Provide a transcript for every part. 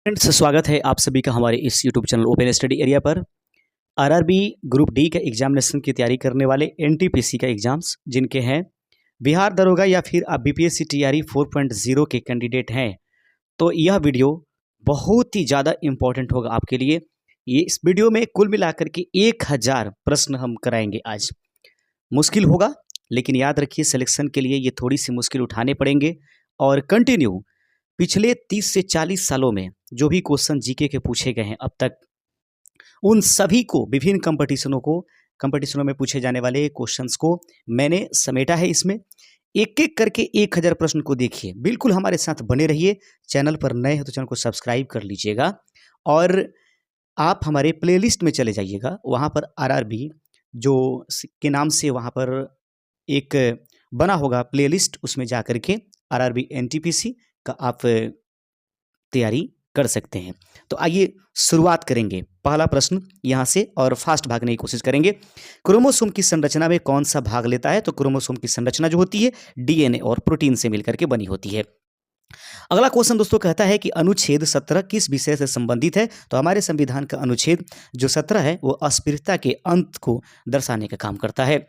Friends, स्वागत है आप सभी का हमारे इस YouTube channel open study area पर। आरआरबी ग्रुप डी का एग्जामिनेशन की तैयारी करने वाले एनटीपीसी का एग्जाम्स जिनके हैं बिहार दरोगा या फिर आप बीपीएससी टीआरई 4.0 के कैंडिडेट हैं, तो यह वीडियो बहुत ही ज़्यादा इम्पोर्टेंट होगा आपके लिए। ये इस वीडियो में कुल मिलाकर के 1000 प्रश्न हम कराएंगे आज। मुश्किल होगा, लेकिन याद रखिए सिलेक्शन के लिए ये थोड़ी सी मुश्किल उठाने पड़ेंगे। और कंटिन्यू पिछले 30 से 40 सालों में जो भी क्वेश्चन जीके के पूछे गए हैं अब तक, उन सभी को विभिन्न कंपटीशनों में पूछे जाने वाले क्वेश्चंस को मैंने समेटा है इसमें। एक एक करके 1000 प्रश्न को देखिए। बिल्कुल हमारे साथ बने रहिए। चैनल पर नए हैं तो चैनल को सब्सक्राइब कर लीजिएगा और आप हमारे प्लेलिस्ट में चले जाइएगा। वहाँ पर आरआरबी जो के नाम से वहाँ पर एक बना होगा प्लेलिस्ट, उसमें जा कर के आरआरबी एनटीपीसी का आप तैयारी कर सकते हैं। तो आइए शुरुआत करेंगे। पहला प्रश्न यहाँ से और फास्ट भागने की कोशिश करेंगे। क्रोमोसोम की संरचना में कौन सा भाग लेता है? तो क्रोमोसोम की संरचना जो होती है डीएनए और प्रोटीन से मिलकर के बनी होती है। अगला क्वेश्चन दोस्तों कहता है कि अनुच्छेद 17 किस विषय से संबंधित है? तो हमारे संविधान का अनुच्छेद जो 17 है वो अस्पृश्यता के अंत को दर्शाने का काम करता है।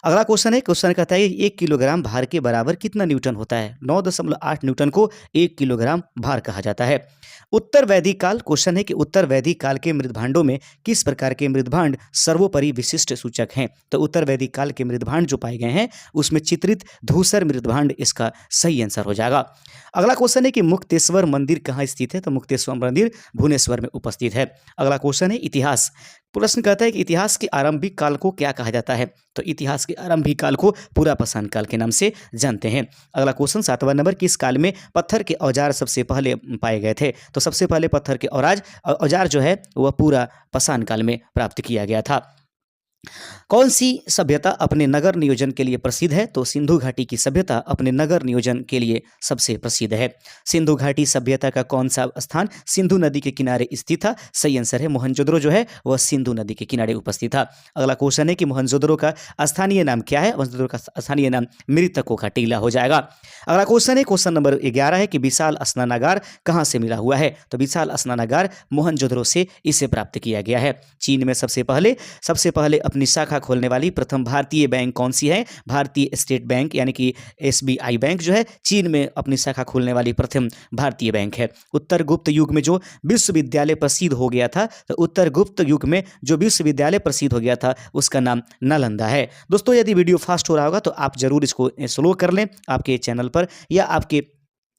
अगला क्वेश्चन कहता है कि 1 किलोग्राम भार के बराबर कितना न्यूटन होता है? 9.8 न्यूटन को 1 किलोग्राम भार कहा जाता है। उत्तर वैदिक काल क्वेश्चन है कि उत्तर वैदिक काल के मृदभांडों में किस प्रकार के मृदभांड सर्वोपरि विशिष्ट सूचक हैं? तो उत्तर वैदिक काल के मृदभांड जो पाए गए हैं उसमें चित्रित धूसर मृदभांड इसका सही आंसर हो जाएगा। अगला क्वेश्चन है कि मुक्तेश्वर मंदिर कहाँ स्थित है? तो मुक्तेश्वर मंदिर भुवनेश्वर में उपस्थित है। अगला क्वेश्चन है इतिहास। प्रश्न कहता है कि इतिहास के आरंभिक काल को क्या कहा जाता है? तो इतिहास के आरंभिक काल को पुरापाषाण काल के नाम से जानते हैं। अगला क्वेश्चन 7वां नंबर, किस काल में पत्थर के औजार सबसे पहले पाए गए थे? तो सबसे पहले पत्थर के औजार जो है वह पुरापाषाण काल में प्राप्त किया गया था। कौन सी सभ्यता अपने नगर नियोजन के लिए प्रसिद्ध है? तो सिंधु घाटी की सभ्यता अपने नगर नियोजन के लिए सबसे प्रसिद्ध है। सिंधु घाटी सभ्यता का कौन सा स्थान सिंधु नदी के किनारे स्थित था? सही आंसर है मोहनजोदड़ो जो है वह सिंधु नदी के किनारे उपस्थित था। अगला क्वेश्चन है कि मोहनजोदड़ो का स्थानीय नाम क्या है? मोहनजोदड़ो का स्थानीय नाम मृतकों का टीला हो जाएगा। अगला क्वेश्चन है क्वेश्चन नंबर 11 है कि विशाल स्नानागार कहाँ से मिला हुआ है? तो विशाल स्नानागार मोहनजोदड़ो से इसे प्राप्त किया गया है। चीन में सबसे पहले अपनी शाखा खोलने वाली प्रथम भारतीय बैंक कौन सी है? भारतीय स्टेट बैंक यानी कि एसबीआई बैंक जो है चीन में अपनी शाखा खोलने वाली प्रथम भारतीय बैंक है। उत्तर गुप्त युग में जो विश्वविद्यालय प्रसिद्ध हो गया था, तो उत्तर गुप्त युग में जो विश्वविद्यालय प्रसिद्ध हो गया था उसका नाम नालंदा है। दोस्तों यदि वीडियो फास्ट हो रहा होगा तो आप जरूर इसको स्लो कर लें आपके चैनल पर, या आपके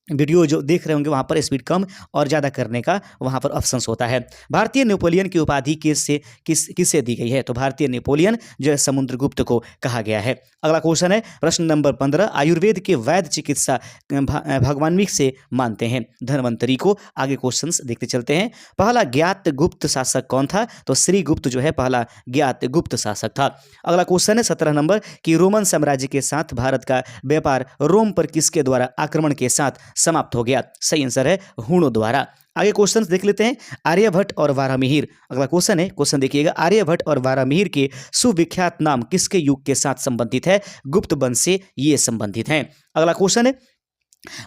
वीडियो जो देख रहे होंगे वहाँ पर स्पीड कम और ज़्यादा करने का वहाँ पर ऑप्शंस होता है। भारतीय नेपोलियन की उपाधि किससे दी गई है? तो भारतीय नेपोलियन जो है समुद्रगुप्त को कहा गया है। अगला क्वेश्चन है प्रश्न नंबर 15, आयुर्वेद के वैद्य चिकित्सा भगवान से मानते हैं धन्वंतरी को। आगे क्वेश्चंस देखते चलते हैं। पहला ज्ञात गुप्त शासक कौन था? तो श्रीगुप्त जो है पहला ज्ञात गुप्त शासक था। अगला क्वेश्चन है 17 नंबर कि रोमन साम्राज्य के साथ भारत का व्यापार रोम पर किसके द्वारा आक्रमण के साथ समाप्त हो गया? सही आंसर है हुणों द्वारा। आगे क्वेश्चन देख लेते हैं। आर्यभट्ट और वारामिहिर। अगला क्वेश्चन देखिएगा। आर्यभट्ट और वारामिहिर के सुविख्यात नाम किसके युग के साथ संबंधित है? गुप्त वंश से ये संबंधित हैं। अगला क्वेश्चन है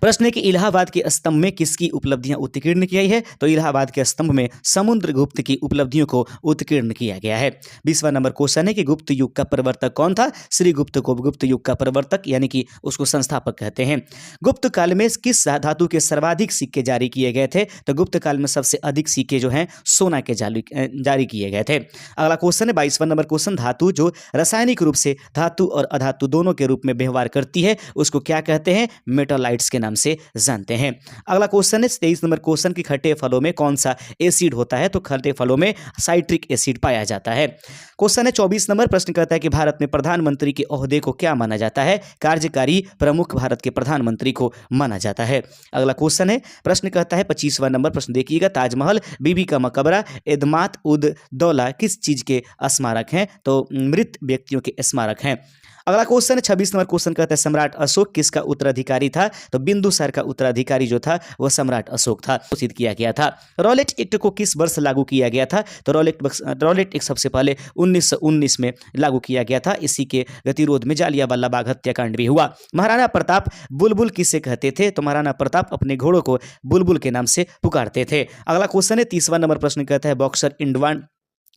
प्रश्न है कि इलाहाबाद के स्तंभ में किसकी उपलब्धियां उत्कीर्ण की गई है? तो इलाहाबाद के स्तंभ में समुद्रगुप्त की उपलब्धियों को उत्कीर्ण किया गया है। 20वां नंबर क्वेश्चन है कि गुप्त युग का प्रवर्तक कौन था? श्रीगुप्त को गुप्त युग का प्रवर्तक यानी कि उसको संस्थापक कहते हैं। गुप्त काल में किस धातु के सर्वाधिक सिक्के जारी किए गए थे? तो गुप्त काल में सबसे अधिक सिक्के जो हैं सोना के जारी किए गए थे। अगला क्वेश्चन है 22वां नंबर क्वेश्चन, धातु जो रासायनिक रूप से धातु और अधातु दोनों के रूप में व्यवहार करती है उसको क्या कहते हैं? मेटालाइट्स के नाम से जानते हैं। अगला क्वेश्चन है 23 नंबर क्वेश्चन की खट्टे फलों में कौन सा एसिड होता है? तो खट्टे फलों में साइट्रिक एसिड पाया जाता है। क्वेश्चन है 24 नंबर, प्रश्न कहता है कि भारत में प्रधानमंत्री के ओहदे को क्या माना जाता है? कार्यकारी प्रमुख भारत के प्रधानमंत्री को माना जाता है। अगला क्वेश्चन है प्रश्न कहता है 25वां नंबर प्रश्न देखिएगा। ताजमहल, बीबी का मकबरा, एदमात उद दौला किस चीज के स्मारक हैं? तो मृत व्यक्तियों के स्मारक हैं। अगला क्वेश्चन है 26 नंबर क्वेश्चन कहता है सम्राट अशोक किसका उत्तराधिकारी था? तो बिंदुसार का उत्तराधिकारी जो था वह सम्राट अशोक था, घोषित किया गया था। रॉलेट एक्ट को किस वर्ष लागू किया गया था? तो रॉलेट एक्ट सबसे पहले 1919 में लागू किया गया था। इसी के गतिरोध में जालियांवाला बाग हत्याकांड भी हुआ। महाराणा प्रताप बुलबुल किसे कहते थे? तो महाराणा प्रताप अपने घोड़ों को बुलबुल के नाम से पुकारते थे। अगला क्वेश्चन है 30वां नंबर प्रश्न कहता है बॉक्सर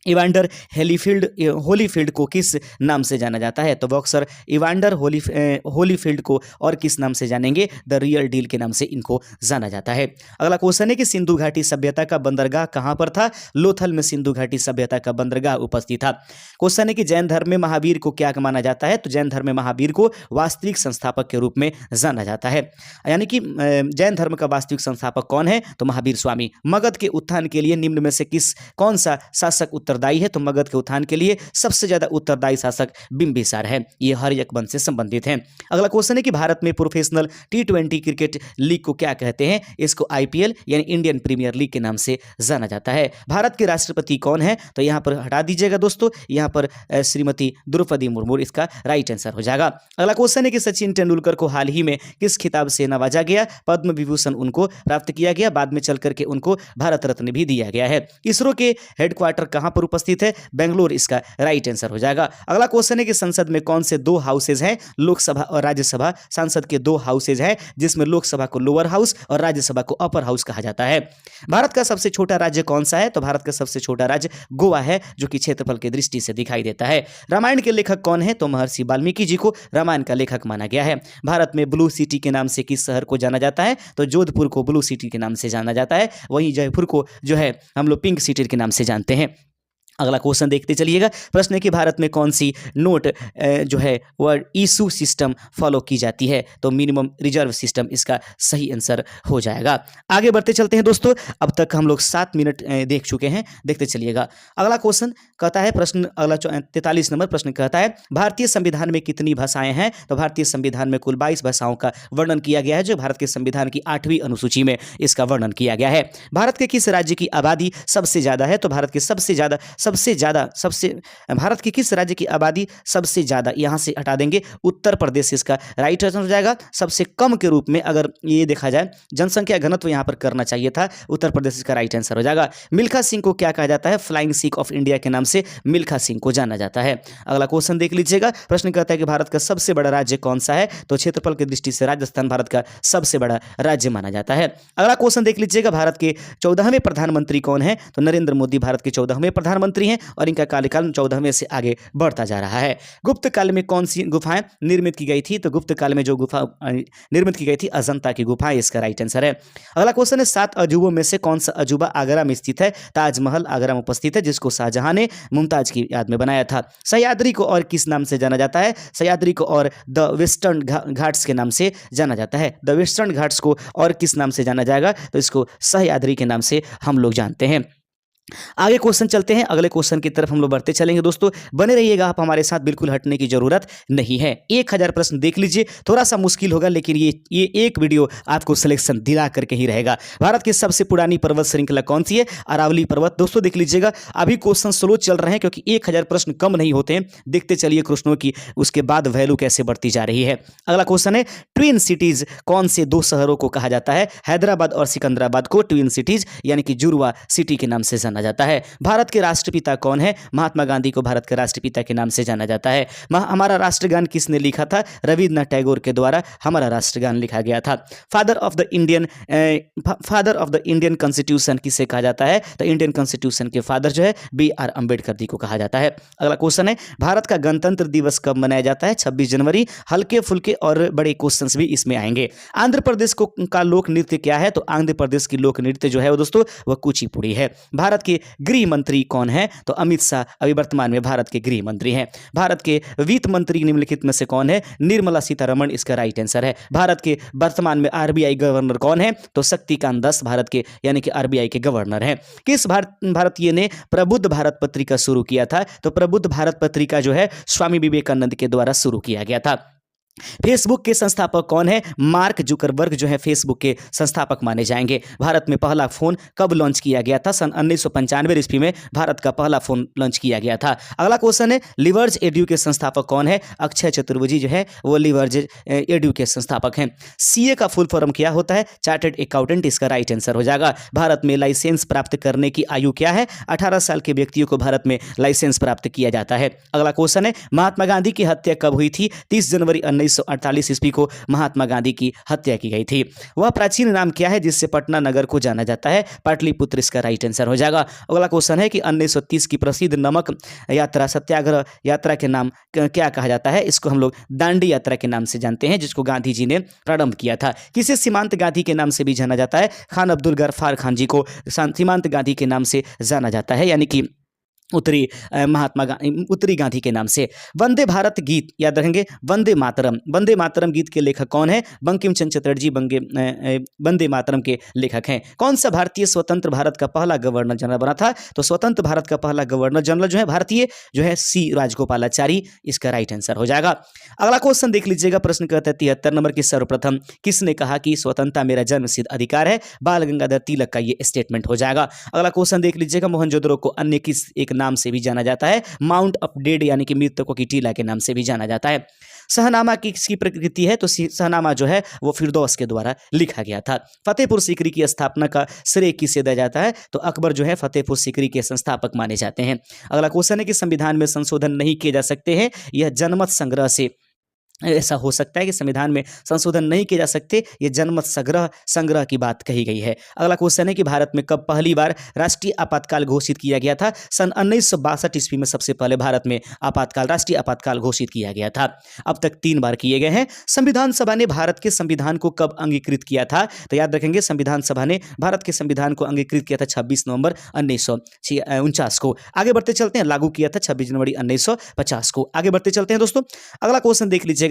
इवांडर होलीफील्ड को किस नाम से जाना जाता है? तो बॉक्सर इवांडर होलीफील्ड को और किस नाम से जानेंगे? द रियल डील के नाम से इनको जाना जाता है। अगला क्वेश्चन है कि सिंधु घाटी सभ्यता का बंदरगाह कहां पर था? लोथल में सिंधु घाटी सभ्यता का बंदरगाह उपस्थित था। क्वेश्चन है कि जैन धर्म में महावीर को क्या माना जाता है? तो जैन धर्म में महावीर को वास्तविक संस्थापक के रूप में जाना जाता है। यानी कि जैन धर्म का वास्तविक संस्थापक कौन है? तो महावीर स्वामी। मगध के उत्थान के लिए निम्न में से कौन सा शासक उत्तरदायी है? तो मगध के उत्थान के लिए सबसे ज्यादा उत्तरदायी शासक बिंबिसार है। ये हर्यक वंश से संबंधित है। अगला क्वेश्चन है कि भारत में प्रोफेशनल T20 क्रिकेट लीग को क्या कहते हैं? इसको IPL यानी इंडियन प्रीमियर लीग के नाम से जाना जाता है। भारत के राष्ट्रपति कौन है? तो यहां पर हटा दीजिएगा दोस्तों, यहां पर श्रीमती द्रौपदी मुर्मू इसका राइट आंसर हो जाएगा। अगला क्वेश्चन है कि सचिन तेंदुलकर को हाल ही में किस खिताब से नवाजा गया? पद्म विभूषण उनको प्राप्त किया गया, बाद में चल करके उनको भारत रत्न भी दिया गया है। इसरो के हेडक्वार्टर कहां पर उपस्थित है? बेंगलोर इसका राइट आंसर हो जाएगा। अगला क्वेश्चन है कि संसद में कौन से 2 हाउसेज हैं? लोकसभा और राज्यसभा सांसद के 2 हाउसेज हैं, जिसमें लोकसभा को लोअर हाउस और राज्यसभा को अपर हाउस कहा जाता है। भारत का सबसे छोटा राज्य कौन सा है? तो भारत का सबसे छोटा राज्य गोवा है, जो कि क्षेत्रफल की दृष्टि से दिखाई देता है। रामायण के लेखक कौन है? तो महर्षि वाल्मीकि जी को रामायण का लेखक माना गया है। भारत में ब्लू सिटी के नाम से किस शहर को जाना जाता है? तो जोधपुर को ब्लू सिटी के नाम से जाना जाता है। वहीं जयपुर को जो है हम लोग पिंक सिटी के नाम से जानते हैं। अगला क्वेश्चन देखते चलिएगा। प्रश्न है कि भारत में कौन सी नोट जो है वह इशू सिस्टम फॉलो की जाती है? तो मिनिमम रिजर्व सिस्टम इसका सही आंसर हो जाएगा। आगे बढ़ते चलते हैं दोस्तों। अब तक हम लोग 7 मिनट देख चुके हैं, देखते चलिएगा। अगला क्वेश्चन कहता है प्रश्न अगला 43 नंबर प्रश्न कहता है भारतीय संविधान में कितनी भाषाएं हैं? तो भारतीय संविधान में कुल 22 भाषाओं का वर्णन किया गया है, जो भारत के संविधान की 8वीं अनुसूची में इसका वर्णन किया गया है। भारत के किस राज्य की आबादी सबसे ज्यादा है? तो भारत के भारत के किस राज्य की आबादी सबसे ज्यादा, यहां से हटा देंगे उत्तर प्रदेश इसका राइट आंसर हो जाएगा। सबसे कम के रूप में अगर ये देखा जाए जनसंख्या घनत्व यहां पर करना चाहिए था, उत्तर प्रदेश इसका राइट आंसर हो जाएगा। मिल्खा सिंह को क्या कहा जाता है? फ्लाइंग सिख ऑफ इंडिया के नाम से मिल्खा सिंह को जाना जाता है। अगला क्वेश्चन देख लीजिएगा। प्रश्न कहता है कि भारत का सबसे बड़ा राज्य कौन सा है? तो क्षेत्रफल की दृष्टि से राजस्थान भारत का सबसे बड़ा राज्य माना जाता है। अगला क्वेश्चन देख लीजिएगा। भारत के 14वें प्रधानमंत्री कौन है? तो नरेंद्र मोदी भारत के 14वें प्रधानमंत्री हैं और इनका कार्यकाल 14वें से आगे बढ़ता जा रहा है। गुप्त काल में कौन सी गुफाएं निर्मित की गई थी? तो गुप्त काल में जो गुफा निर्मित की गई थी अजंता की गुफाएं, इसका राइट आंसर है। अगला क्वेश्चन है 7 अजूबों में से कौन सा अजूबा आगरा में स्थित है? ताजमहल आगरा में उपस्थित है, जिसको शाहजहां ने मुमताज की याद में बनाया था। सह्याद्री को और किस नाम से जाना जाता है? सह्याद्री को और द वेस्टर्न घाट्स के नाम से जाना जाता है। द वेस्टर्न घाट्स को और किस नाम से जाना जाएगा? तो इसको सह्याद्री के नाम से हम लोग जानते हैं। आगे क्वेश्चन चलते हैं, अगले क्वेश्चन की तरफ हम लोग बढ़ते चलेंगे। दोस्तों बने रहिएगा आप हमारे साथ, बिल्कुल हटने की जरूरत नहीं है। 1000 प्रश्न देख लीजिए, थोड़ा सा मुश्किल होगा लेकिन ये एक वीडियो आपको सिलेक्शन दिला करके ही रहेगा। भारत की सबसे पुरानी पर्वत श्रृंखला कौन सी है? अरावली पर्वत। दोस्तों देख लीजिएगा, अभी क्वेश्चन स्लो चल रहे हैं क्योंकि 1000 प्रश्न कम नहीं होते हैं। देखते चलिए क्वेश्चनों की उसके बाद वैल्यू कैसे बढ़ती जा रही है। अगला क्वेश्चन है ट्विन सिटीज कौन से 2 शहरों को कहा जाता है? हैदराबाद और सिकंदराबाद को ट्विन सिटीज यानी कि जुड़वा सिटी के नाम से जाना जाता है। भारत के राष्ट्रपिता कौन है? महात्मा गांधी को भारत के राष्ट्रपिता के नाम से जाना जाता है। हमारा राष्ट्रगान किसने लिखा था? रविन्द्रनाथ टैगोर के द्वारा हमारा राष्ट्रगान लिखा गया था। Father of the Indian constitution किसे कहा जाता है? तो इंडियन कॉन्स्टिट्यूशन के फादर जो है BR अम्बेडकर जी को कहा जाता है। अगला क्वेश्चन है भारत का गणतंत्र दिवस कब मनाया जाता है? 26 जनवरी। हल्के फुल्के और बड़े क्वेश्चंस भी इसमें आएंगे। आंध्र प्रदेश का लोक नृत्य क्या है? तो आंध्र प्रदेश की लोक नृत्य जो है वो दोस्तों वह कुचिपुड़ी है। भारत के गृह मंत्री कौन है? तो अमित शाह अभी वर्तमान में भारत के गृह मंत्री हैं। भारत के वित्त मंत्री निम्नलिखित में से कौन है? निर्मला सीतारमण इसका राइट आंसर है। भारत के वर्तमान में RBI गवर्नर कौन है? तो शक्तिकांत दास भारत के यानी कि RBI के गवर्नर हैं। किस भारतीय ने प्रबुद्ध भारत पत्रिका शुरू किया था? तो प्रबुद्ध भारत पत्रिका जो है स्वामी विवेकानंद के द्वारा शुरू किया गया था। फेसबुक के संस्थापक कौन है? मार्क जुकरबर्ग जो है फेसबुक के संस्थापक माने जाएंगे। भारत में पहला फोन कब लॉन्च किया गया था? सन 1995 ईस्वी में भारत का पहला फोन लॉन्च किया गया था। अगला क्वेश्चन है, लिवर्ज एड्यू के संस्थापक कौन है? अक्षय चतुर्वेदी जो है वो लिवर्ज एड्यू के संस्थापक हैं। सीए का फुल फॉर्म क्या होता है? चार्टर्ड अकाउंटेंट इसका राइट आंसर हो जाएगा। भारत में लाइसेंस प्राप्त करने की आयु क्या है? 18 साल के व्यक्तियों को भारत में लाइसेंस प्राप्त किया जाता है। अगला क्वेश्चन है, महात्मा गांधी की हत्या कब हुई थी? 30 जनवरी 1948 ईस्वी को महात्मा गांधी की हत्या की गई थी। वह प्राचीन नाम क्या है जिससे पटना नगर को जाना जाता है? पाटलिपुत्र इसका राइट आंसर हो जाएगा। अगला क्वेश्चन है कि 1930 की प्रसिद्ध नमक यात्रा सत्याग्रह यात्रा के नाम क्या कहा जाता है? इसको हम लोग दांडी यात्रा के नाम से जानते हैं, जिसको गांधी जी ने प्रारंभ किया था। किसे सीमांत गांधी के नाम से भी जाना जाता है? खान अब्दुल गफ्फार खान जी को सीमांत गांधी के नाम से जाना जाता है, यानी कि उत्तरी गांधी के नाम से। वंदे भारत गीत याद रखेंगे, वंदे मातरम गीत के लेखक कौन है? बंकिम चंद्र चटर्जी वंदे मातरम के लेखक हैं। कौन सा भारतीय स्वतंत्र भारत का पहला गवर्नर जनरल बना था? तो स्वतंत्र भारत का पहला गवर्नर जनरल जो है भारतीय जो है सी राजगोपालाचारी, इसका राइट आंसर हो जाएगा। अगला क्वेश्चन देख लीजिएगा, प्रश्न कहता है 73 नंबर की, सर्वप्रथम किसने कहा कि स्वतंत्रता मेरा जन्मसिद्ध अधिकार है? बाल गंगाधर तिलक का ये स्टेटमेंट हो जाएगा। अगला क्वेश्चन देख लीजिएगा, मोहनजोदड़ो को अन्य किस एक नाम से भी जाना जाता है? माउंट ऑफ डेड यानी कि मृतकों की टीला के नाम से भी जाना जाता है। शहनामा की किसकी प्रकृति है? तो शहनामा जो है वो फिरदौस के द्वारा लिखा गया था। फतेहपुर सीकरी की स्थापना का श्रेय किसे दिया जाता है? तो अकबर जो है फतेहपुर सीकरी के संस्थापक माने जाते हैं। अगला क्वेश्चन है कि संविधान में संशोधन नहीं किए जा सकते हैं, यह जनमत संग्रह से ऐसा हो सकता है कि संविधान में संशोधन नहीं किए जा सकते, ये जनमत संग्रह की बात कही गई है। अगला क्वेश्चन है कि भारत में कब पहली बार राष्ट्रीय आपातकाल घोषित किया गया था? सन 1962 ईस्वी में सबसे पहले भारत में राष्ट्रीय आपातकाल घोषित किया गया था। अब तक 3 बार किए गए हैं। संविधान सभा ने भारत के संविधान को कब अंगीकृत किया था? तो याद रखेंगे, संविधान सभा ने भारत के संविधान को अंगीकृत किया था 26 नवंबर 1949 को। आगे बढ़ते चलते हैं, लागू किया था 26 जनवरी 1950 को। आगे बढ़ते चलते हैं दोस्तों, अगला क्वेश्चन देख लीजिएगा।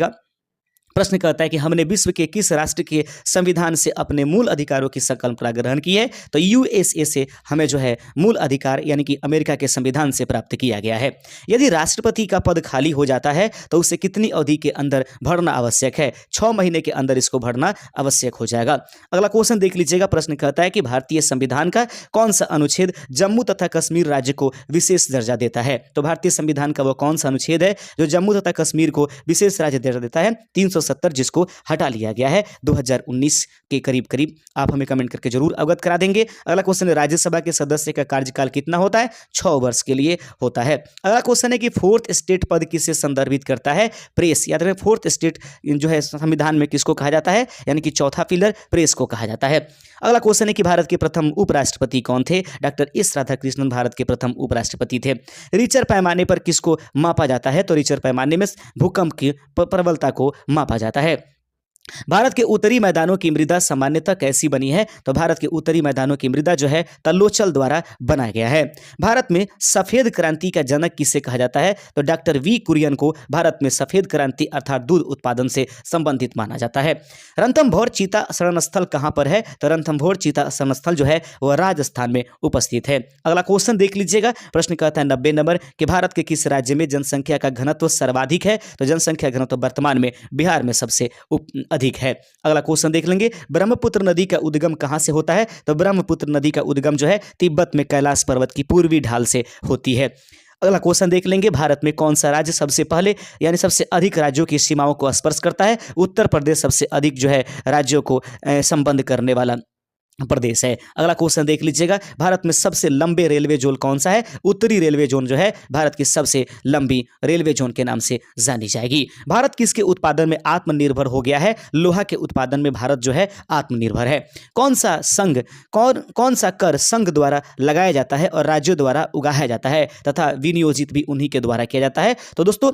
प्रश्न कहता है कि हमने विश्व के किस राष्ट्र के संविधान से अपने मूल अधिकारों की संकल्पना ग्रहण की है? तो यूएसए से हमें जो है मूल अधिकार यानी कि अमेरिका के संविधान से प्राप्त किया गया है। यदि राष्ट्रपति का पद खाली हो जाता है तो उसे कितनी अवधि के अंदर भरना आवश्यक है? 6 महीने के अंदर इसको भरना आवश्यक हो जाएगा। अगला क्वेश्चन देख लीजिएगा, प्रश्न कहता है कि भारतीय संविधान का कौन सा अनुच्छेद जम्मू तथा कश्मीर राज्य को विशेष दर्जा देता है? तो भारतीय संविधान का वह कौन सा अनुच्छेद है जो जम्मू तथा कश्मीर को विशेष राज्य दर्जा देता है? 370, जिसको हटा लिया गया है 2019 के करीब। आप हमें कमेंट करके जरूर अवगत करा देंगे। अगला क्वेश्चन है, राज्यसभा के सदस्य का कार्यकाल कितना होता है? 6 वर्ष के लिए होता है। अगला क्वेश्चन है कि फोर्थ स्टेट पद किसे संदर्भित करता है? प्रेस। याद रखें, फोर्थ स्टेट जो है संविधान में किसको कहा जाता है? यानी कि चौथा पिलर प्रेस को कहा जाता है। अगला क्वेश्चन है कि भारत के प्रथम उपराष्ट्रपति कौन थे? डॉक्टर एस राधाकृष्णन भारत के प्रथम उपराष्ट्रपति थे। रिचर पैमाने पर किसको मापा जाता है? तो रिचर पैमाने में भूकंप की प्रबलता को मापा जाता है। भारत के उत्तरी मैदानों की मृदा सामान्यतः कैसी बनी है? तो भारत के उत्तरी मैदानों की मृदा जो है तलोचल द्वारा बनाया गया है। भारत में सफेद क्रांति का जनक किसे कहा जाता है? तो डॉक्टर वी कुरियन को भारत में सफेद क्रांति अर्थात दूध उत्पादन से संबंधित माना जाता है। रणथंभौर चीता शरण स्थल कहां पर है? तो रणथंभौर चीता शरण स्थल जो है वह राजस्थान में उपस्थित है। अगला क्वेश्चन देख लीजिएगा, प्रश्न कहता है 90 नंबर कि भारत के किस राज्य में जनसंख्या का घनत्व सर्वाधिक है? तो जनसंख्या घनत्व वर्तमान में बिहार में सबसे अधिक है। अगला क्वेश्चन देख लेंगे, ब्रह्मपुत्र नदी का उद्गम कहां से होता है? तो ब्रह्मपुत्र नदी का उद्गम जो है तिब्बत में कैलाश पर्वत की पूर्वी ढाल से होती है। अगला क्वेश्चन देख लेंगे, भारत में कौन सा राज्य सबसे पहले यानी सबसे अधिक राज्यों की सीमाओं को स्पर्श करता है? उत्तर प्रदेश सबसे अधिक जो है राज्यों को संबंध करने वाला प्रदेश है। अगला क्वेश्चन देख लीजिएगा, भारत में सबसे लंबे रेलवे जोन कौन सा है? उत्तरी रेलवे जोन जो है भारत की सबसे लंबी रेलवे जोन के नाम से जानी जाएगी। भारत किसके उत्पादन में आत्मनिर्भर हो गया है? लोहा के उत्पादन में भारत जो है आत्मनिर्भर है। कौन सा कर संघ द्वारा लगाया जाता है और राज्यों द्वारा उगाया जाता है तथा विनियोजित भी उन्हीं के द्वारा किया जाता है? तो दोस्तों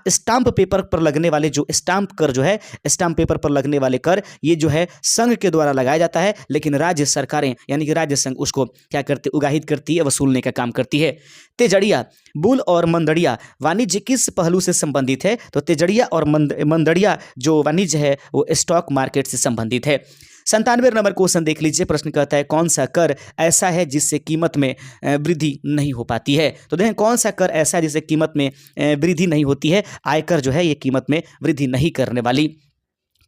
स्टाम्प पेपर पर लगने वाले जो स्टाम्प कर जो है स्टाम्प पेपर पर लगने वाले कर ये जो है संघ के द्वारा लगाया जाता है, लेकिन राज्य सरकारें यानी कि राज्य संघ उसको क्या करते, उगाहित करती है, वसूलने का काम करती है। तेजड़िया, बुल और मंदड़िया वाणिज्य किस पहलू से संबंधित है? तो तेजड़िया और मंदड़िया जो वाणिज्य है वो स्टॉक मार्केट से संबंधित है। 97 नंबर क्वेश्चन देख लीजिए। प्रश्न कहता है कौन सा कर ऐसा है जिससे कीमत में वृद्धि नहीं हो पाती है। तो देखें कौन सा कर ऐसा है जिससे कीमत में वृद्धि नहीं होती है। आयकर जो है ये कीमत में वृद्धि नहीं करने वाली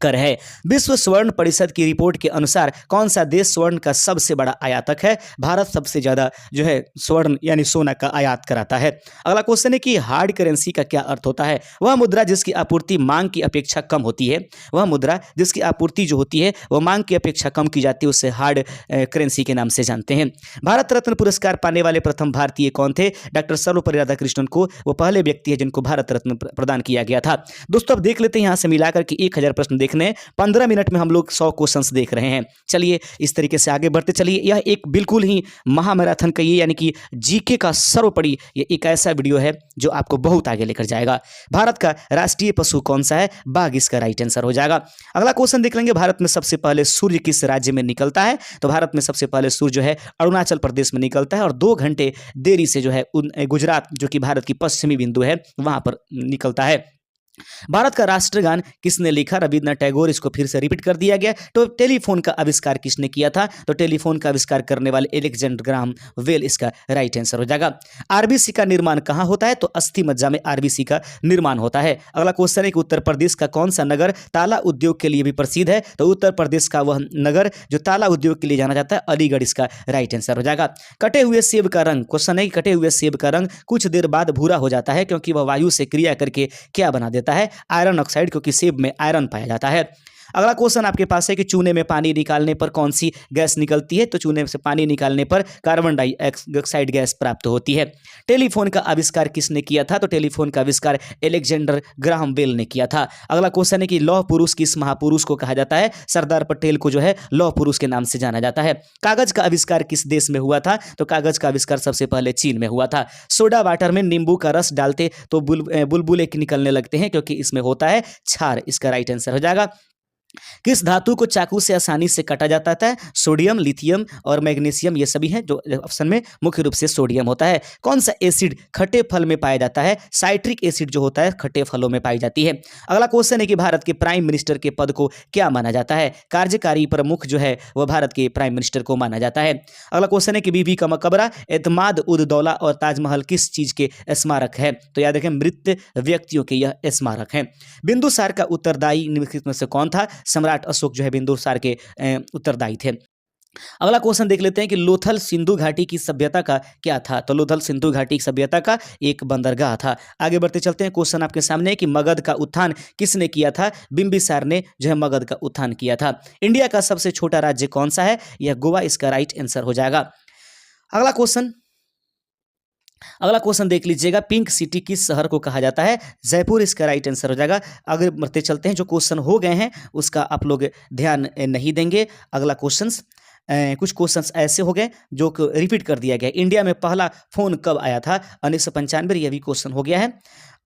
कर है। विश्व स्वर्ण परिषद की रिपोर्ट के अनुसार कौन सा देश स्वर्ण का सबसे बड़ा आयातक है। भारत सबसे ज्यादा जो है स्वर्ण यानी सोना का आयात कराता है। अगला क्वेश्चन है कि हार्ड करेंसी का क्या अर्थ होता है। वह मुद्रा जिसकी आपूर्ति मांग की अपेक्षा कम होती है। वह मुद्रा जिसकी आपूर्ति जो होती है वह मांग की अपेक्षा कम की जाती है, उसे हार्ड करेंसी के नाम से जानते हैं। भारत रत्न पुरस्कार पाने वाले प्रथम भारतीय कौन थे। डॉक्टर सर्वपल्ली राधाकृष्णन को वो पहले व्यक्ति है जिनको भारत रत्न प्रदान किया गया था। दोस्तों अब देख लेते हैं यहाँ से मिलाकर के 1000 प्रश्न देखने 15 मिनट में हम लोग 100 क्वेश्चंस देख रहे हैं। चलिए इस तरीके से आगे बढ़ते चलिए। यह एक बिल्कुल ही महामैराथन कहिए यानी कि जीके का सर्वोपरि ये एक ऐसा वीडियो है जो आपको बहुत आगे लेकर जाएगा। भारत का राष्ट्रीय पशु कौन सा है। बाघ इसका राइट आंसर हो जाएगा। अगला क्वेश्चन देख लेंगे। भारत में सबसे पहले सूर्य किस राज्य में निकलता है। तो भारत में सबसे पहले सूर्य जो है अरुणाचल प्रदेश में निकलता है और 2 घंटे देरी से जो है गुजरात जो कि भारत की पश्चिमी बिंदु है वहां पर निकलता है। भारत का राष्ट्रगान किसने लिखा। रविन्द्रनाथ टैगोर। इसको फिर से रिपीट कर दिया गया। तो टेलीफोन का आविष्कार किसने किया था। तो टेलीफोन का आविष्कार करने वाले अलेक्जेंडर ग्राहम बेल इसका राइट आंसर हो जाएगा। आरबीसी का निर्माण कहां होता है। तो अस्थि मज्जा में आरबीसी का निर्माण होता है। अगला क्वेश्चन है कि उत्तर प्रदेश का कौन सा नगर ताला उद्योग के लिए भी प्रसिद्ध है। तो उत्तर प्रदेश का वह नगर जो ताला उद्योग के लिए जाना जाता है अलीगढ़ इसका राइट आंसर हो जाएगा। कटे हुए सेब का रंग। क्वेश्चन है कि कटे हुए सेब का रंग कुछ देर बाद भूरा हो जाता है क्योंकि वह वायु से क्रिया करके क्या बना देता है। आयरन ऑक्साइड, क्योंकि सेब में आयरन पाया जाता है। अगला क्वेश्चन आपके पास है कि चूने में पानी निकालने पर कौन सी गैस निकलती है। तो चूने से पानी निकालने पर कार्बन डाइऑक्साइड गैस प्राप्त होती है। टेलीफोन का आविष्कार किसने किया था। तो टेलीफोन का आविष्कार अलेक्जेंडर ग्राहम बेल ने किया था। अगला क्वेश्चन है कि लौह पुरुष किस महापुरुष को कहा जाता है। सरदार पटेल को जो है लौह पुरुष के नाम से जाना जाता है। कागज का आविष्कार किस देश में हुआ था। तो कागज का आविष्कार सबसे पहले चीन में हुआ था। सोडा वाटर में नींबू का रस डालते तो बुलबुले निकलने लगते हैं क्योंकि इसमें होता है क्षार। इसका राइट आंसर हो जाएगा। किस धातु को चाकू से आसानी से काटा जाता है। सोडियम, लिथियम और मैग्नीशियम ये सभी हैं। जो ऑप्शन में मुख्य रूप से सोडियम होता है। कौन सा एसिड खट्टे फल में पाया जाता है। साइट्रिक एसिड जो होता है खट्टे फलों में पाई जाती है। अगला क्वेश्चन है कि भारत के प्राइम मिनिस्टर के पद को क्या माना जाता है। कार्यकारी प्रमुख जो है वह भारत के प्राइम मिनिस्टर को माना जाता है। अगला क्वेश्चन है कि बीबी का मकबरा, एतमाद उद दौला और ताजमहल किस चीज के स्मारक है। तो याद रखें मृत व्यक्तियों के यह स्मारक हैं। बिंदुसार का उत्तरदायी निम्नलिखित में से कौन था। सम्राट अशोक जो है बिंदुसार के उत्तरदायी थे। अगला क्वेश्चन देख लेते हैं कि लोथल सिंधु घाटी की सभ्यता का क्या था। तो लोथल सिंधु घाटी की सभ्यता का एक बंदरगाह था। आगे बढ़ते चलते हैं। क्वेश्चन आपके सामने है कि मगध का उत्थान किसने किया था। बिंबिसार ने जो है मगध का उत्थान किया था। इंडिया का सबसे छोटा राज्य कौन सा है। यह गोवा इसका राइट आंसर हो जाएगा। अगला क्वेश्चन देख लीजिएगा। पिंक सिटी किस शहर को कहा जाता है। जयपुर इसका राइट आंसर हो जाएगा। आगे बढ़ते चलते हैं। जो क्वेश्चन हो गए हैं उसका आप लोग ध्यान नहीं देंगे। अगला क्वेश्चंस कुछ क्वेश्चंस ऐसे हो गए जो रिपीट कर दिया गया। इंडिया में पहला फोन कब आया था। 1995। यह भी क्वेश्चन हो गया है।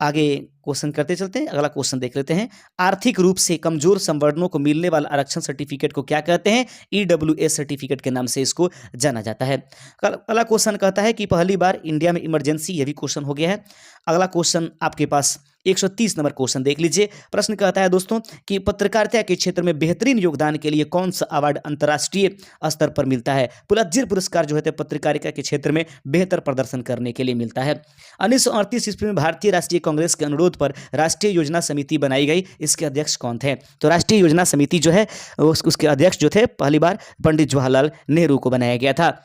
आगे क्वेश्चन करते चलते हैं। अगला क्वेश्चन देख लेते हैं। आर्थिक रूप से कमजोर संवर्णों को मिलने वाला आरक्षण सर्टिफिकेट को क्या कहते हैं। EWS सर्टिफिकेट के नाम से इसको जाना जाता है। अगला क्वेश्चन कहता है कि पहली बार इंडिया में इमरजेंसी। यह भी क्वेश्चन हो गया है। अगला क्वेश्चन आपके पास 130 नंबर क्वेश्चन देख लीजिए। प्रश्न कहता है दोस्तों कि पत्रकारिता के क्षेत्र में बेहतरीन योगदान के लिए कौन सा अवार्ड अंतर्राष्ट्रीय स्तर पर मिलता है। पुलित्जर पुरस्कार जो है पत्रकारिता के क्षेत्र में बेहतर प्रदर्शन करने के लिए मिलता है। 1938 ईस्वी में भारतीय राष्ट्रीय कांग्रेस के अनुरोध पर राष्ट्रीय योजना समिति बनाई गई। इसके अध्यक्ष कौन थे। तो राष्ट्रीय योजना समिति जो है उसके अध्यक्ष जो थे पहली बार पंडित जवाहरलाल नेहरू को बनाया गया था।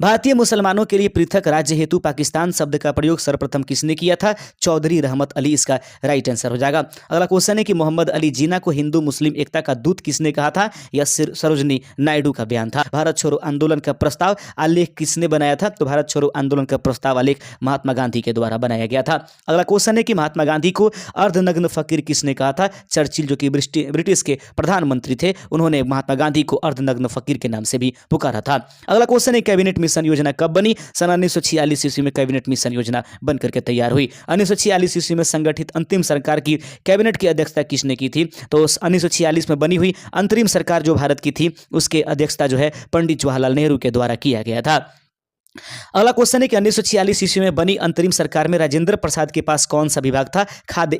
भारतीय मुसलमानों के लिए पृथक राज्य हेतु पाकिस्तान शब्द का प्रयोग सर्वप्रथम किसने किया था। चौधरी रहमत अली इसका राइट आंसर हो जाएगा। अगला क्वेश्चन है कि मोहम्मद अली जिन्ना को हिंदू मुस्लिम एकता का दूत किसने कहा था। यह सरोजनी नायडू का बयान था। भारत छोड़ो आंदोलन का प्रस्ताव आलेख किसने बनाया था। तो भारत छोड़ो आंदोलन का प्रस्ताव आलेख महात्मा गांधी के द्वारा बनाया गया था। अगला क्वेश्चन है कि महात्मा गांधी को अर्धनग्न फकीर किसने कहा था। चर्चिल जो कि ब्रिटिश के प्रधानमंत्री थे उन्होंने महात्मा गांधी को अर्धनग्न फकीर के नाम से भी पुकारा था। अगला क्वेश्चन है कैबिनेट मिशन योजना कब बनी। सन 1946 ईस्वी में कैबिनेट मिशन योजना बनकर के तैयार हुई। 1946 ईस्वी में संगठित अंतिम सरकार की कैबिनेट की अध्यक्षता किसने की थी। तो 1946 में बनी हुई अंतरिम सरकार जो भारत की थी उसके अध्यक्षता जो है पंडित जवाहरलाल नेहरू के द्वारा किया गया था। अगला क्वेश्चन है कि 1946 ईस्वी में बनी अंतरिम सरकार में राजेंद्र प्रसाद के पास कौन सा विभाग था? खाद्य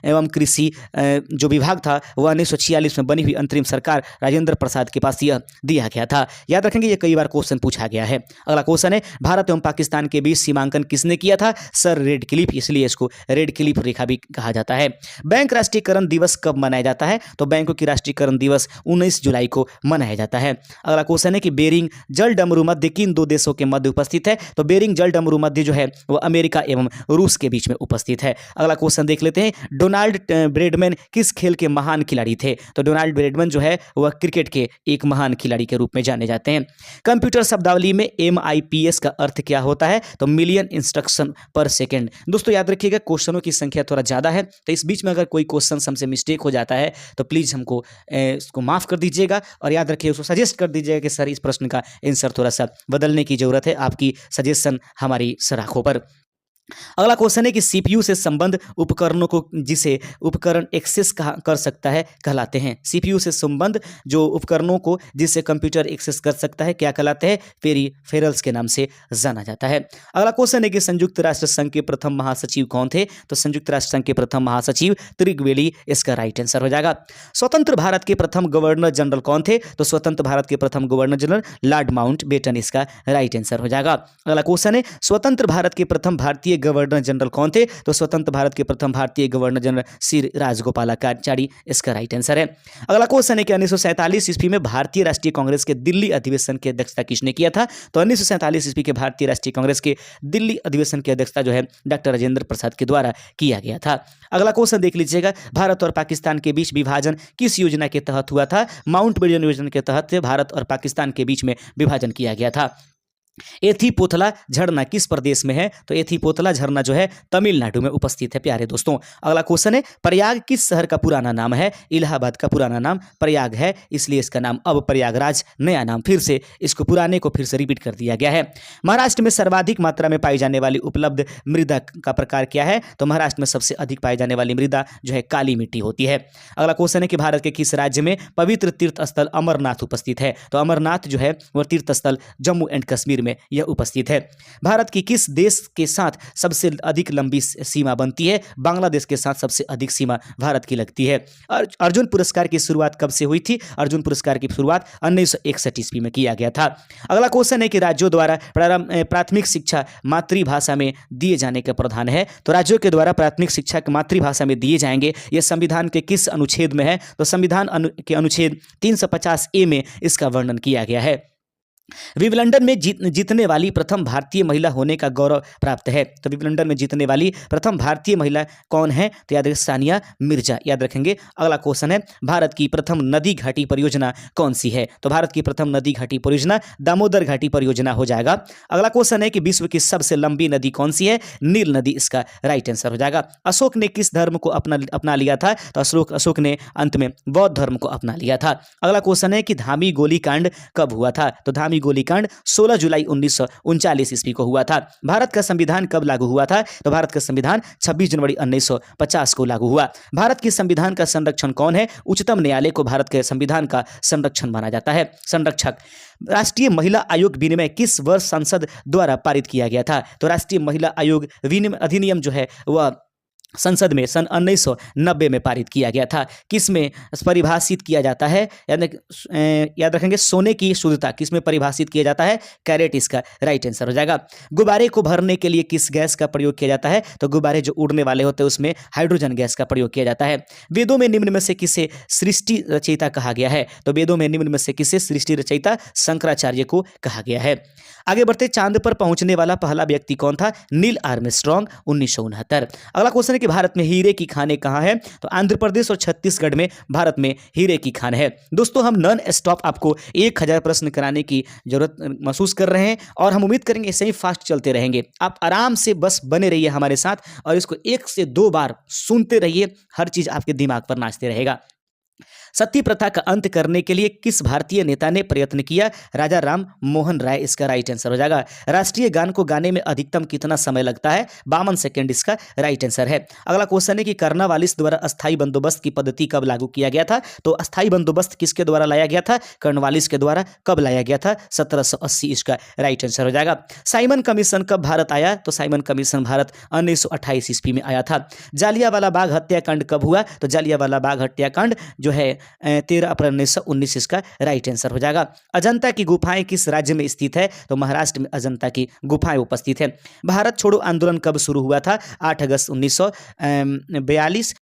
एवं कृषि जो विभाग था वह 1946 में बनी हुई अंतरिम सरकार राजेंद्र प्रसाद के पास यह दिया गया था। याद रखेंगे, ये कई बार क्वेश्चन पूछा गया है। अगला क्वेश्चन है भारत एवं पाकिस्तान के बीच सीमांकन किसने किया था? सर रेडक्लिफ, इसलिए इसको रेडक्लिफ रेखा भी कहा जाता है। बैंक राष्ट्रीयकरण दिवस कब मनाया जाता है? तो बैंकों की राष्ट्रीयकरण दिवस 19 जुलाई को मनाया जाता है। अगला क्वेश्चन है कि बेरिंग जल डमरू मध्य किन दो देशों के मध्य उपस्थित है? तो बेरिंग जल डमरू मध्य जो है वह अमेरिका एवं रूस के बीच में उपस्थित है। अगला क्वेश्चन देख लेते हैं, डोनाल्ड ब्रेडमैन किस खेल के महान खिलाड़ी थे? तो डोनाल्ड ब्रेडमैन जो है वह क्रिकेट के एक महान खिलाड़ी के रूप में जाने जाते हैं। कंप्यूटर शब्दावली में MIPS का अर्थ क्या होता है? तो मिलियन इंस्ट्रक्शन पर सेकेंड। दोस्तों याद रखिएगा, क्वेश्चनों की संख्या थोड़ा ज़्यादा है, तो इस बीच में अगर कोई क्वेश्चन हमसे मिस्टेक हो जाता है तो प्लीज़ हमको इसको माफ़ कर दीजिएगा और याद रखिए, उसको सजेस्ट कर दीजिएगा कि सर इस प्रश्न का आंसर थोड़ा सा बदलने की जरूरत है। आपकी सजेशन हमारी सराखों पर। अगला क्वेश्चन है कि CPU से संबंध उपकरणों को जिसे उपकरण एक्सेस कर सकता है कहलाते हैं। CPU से संबंध जो उपकरणों को जिससे कंप्यूटर एक्सेस कर सकता है क्या कहलाते हैं? पेरिफेरल्स के नाम से जाना जाता है। अगला क्वेश्चन है कि संयुक्त राष्ट्र संघ के प्रथम महासचिव कौन थे? तो संयुक्त राष्ट्र संघ के प्रथम महासचिव त्रिगवेली इसका राइट आंसर हो जाएगा। स्वतंत्र भारत के प्रथम गवर्नर जनरल कौन थे? तो स्वतंत्र भारत के प्रथम गवर्नर जनरल लॉर्ड माउंटबेटन इसका राइट आंसर हो जाएगा। अगला क्वेश्चन है स्वतंत्र भारत के प्रथम भारतीय गवर्नर जनरल कौन थे? तो स्वतंत्र भारत के प्रथम भारतीय गवर्नर जनरल श्री राजगोपालाचारी इसका राइट आंसर है। अगला क्वेश्चन है कि 1947 ईस्वी में भारतीय राष्ट्रीय कांग्रेस के दिल्ली अधिवेशन की अध्यक्षता किसने किया था? तो 1947 ईस्वी के भारतीय राष्ट्रीय कांग्रेस के दिल्ली अधिवेशन की अध्यक्षता जो है डॉक्टर राजेंद्र प्रसाद के द्वारा किया गया था। अगला क्वेश्चन देख लीजिएगा, भारत और पाकिस्तान के बीच विभाजन किस योजना के तहत हुआ था? माउंटबेटन योजना के तहत भारत और पाकिस्तान के बीच में विभाजन किया गया था। एथीपोथला झरना किस प्रदेश में है? तो एथीपोथला झरना जो है तमिलनाडु में उपस्थित है प्यारे दोस्तों। अगला क्वेश्चन है प्रयाग किस शहर का पुराना नाम है? इलाहाबाद का पुराना नाम प्रयाग है, इसलिए इसका नाम अब प्रयागराज नया नाम फिर से इसको पुराने को फिर से रिपीट कर दिया गया है। महाराष्ट्र में सर्वाधिक मात्रा में पाई जाने वाली उपलब्ध मृदा का प्रकार क्या है? तो महाराष्ट्र में सबसे अधिक पाई जाने वाली मृदा जो है काली मिट्टी होती है। अगला क्वेश्चन है कि भारत के किस राज्य में पवित्र तीर्थ स्थल अमरनाथ उपस्थित है? तो अमरनाथ जो है वह तीर्थ स्थल जम्मू एंड कश्मीर में यह उपस्थित है। भारत की किस देश के साथ सबसे अधिक लंबी सीमा बनती है? बांग्लादेश के साथ सबसे अधिक सीमा भारत की लगती है। अर्जुन पुरस्कार की शुरुआत कब से हुई थी? अर्जुन पुरस्कार की शुरुआत 1961 ईस्वी में किया गया था। अगला क्वेश्चन है कि राज्यों द्वारा प्राथमिक शिक्षा मातृभाषा में दिए जाने का प्रावधान है। तो राज्यों के द्वारा प्राथमिक शिक्षा मातृभाषा में दिए जाएंगे, यह संविधान के किस अनुच्छेद में है? तो संविधान के अनुच्छेद 350A में इसका वर्णन किया गया है। विंबलडन में जीतने वाली प्रथम भारतीय महिला होने का गौरव प्राप्त है। तो विंबलडन में जीतने वाली प्रथम भारतीय महिला कौन है? तो याद रखें सानिया मिर्जा, याद रखेंगे। अगला क्वेश्चन है भारत की प्रथम नदी घाटी परियोजना कौन सी है? तो भारत की प्रथम नदी घाटी परियोजना दामोदर घाटी परियोजना हो जाएगा। अगला क्वेश्चन है कि विश्व की सबसे लंबी नदी कौन सी है? नील नदी इसका राइट आंसर हो जाएगा। अशोक ने किस धर्म को अपना लिया था? तो अशोक ने अंत में बौद्ध धर्म को अपना लिया था। अगला क्वेश्चन है कि धामी गोलीकांड कब हुआ था? तो धामी गोलीकांड 16 जुलाई 1939 ईस्वी को हुआ था। भारत का संविधान कब लागू हुआ था? तो भारत का संविधान 26 जनवरी 1950 को लागू हुआ। भारत के संविधान का संरक्षण कौन है? उच्चतम न्यायालय को भारत के संविधान का संरक्षण माना जाता है, संरक्षक। राष्ट्रीय महिला आयोग विनिमय किस वर्ष संसद द्वारा पारित किया गया था? तो राष्ट्रीय महिला आयोग अधिनियम जो है वह संसद में सन 1990 में पारित किया गया था। किसमें परिभाषित किया जाता है? याद रखेंगे सोने की शुद्धता किसमें परिभाषित किया जाता है? कैरेट इसका राइट आंसर हो जाएगा। गुब्बारे को भरने के लिए किस गैस का प्रयोग किया जाता है? तो गुब्बारे जो उड़ने वाले होते हैं उसमें हाइड्रोजन गैस का प्रयोग किया जाता है। वेदों में निम्न में से किसे सृष्टि रचयिता कहा गया है? तो वेदों में निम्न में से किसे सृष्टि रचयिता शंकराचार्य को कहा गया है। आगे बढ़ते, चांद पर पहुंचने वाला पहला व्यक्ति कौन था? Neil Armstrong 1969। अगला क्वेश्चन है कि भारत में हीरे की खानें कहाँ है? तो आंध्र प्रदेश और छत्तीसगढ़ में भारत में हीरे की खान है। दोस्तों हम नॉन स्टॉप आपको 1000 प्रश्न कराने की जरूरत महसूस कर रहे हैं और हम उम्मीद करेंगे ऐसे ही फास्ट चलते रहेंगे। आप आराम से बस बने रहिए हमारे साथ और इसको 1 से 2 बार सुनते रहिए, हर चीज आपके दिमाग पर नाचते रहेगा। सती प्रथा का अंत करने के लिए किस भारतीय नेता ने प्रयत्न किया? राजा राम मोहन राय इसका राइट आंसर हो जाएगा। राष्ट्रीय गान को गाने में अधिकतम कितना समय लगता है? 52 सेकंड इसका राइट आंसर है। अगला क्वेश्चन है कि कर्नवालिस द्वारा अस्थायी बंदोबस्त की पद्धति कब लागू किया गया था? तो अस्थायी बंदोबस्त किसके द्वारा लाया गया था? कर्नवालिस के द्वारा। कब लाया गया था? 1780 इसका राइट आंसर हो जाएगा। साइमन कमीशन कब भारत आया? तो साइमन कमीशन भारत 1928 ईस्वी में आया था। जालियांवाला बाग हत्याकांड कब हुआ? तो जालियांवाला बाग हत्याकांड जो है 13 अप्रैल 1919 इसका राइट आंसर हो जाएगा। अजंता की गुफाएं किस राज्य में स्थित है? तो महाराष्ट्र में अजंता की गुफाएं उपस्थित है। भारत छोड़ो आंदोलन कब शुरू हुआ था? 8 अगस्त 1942।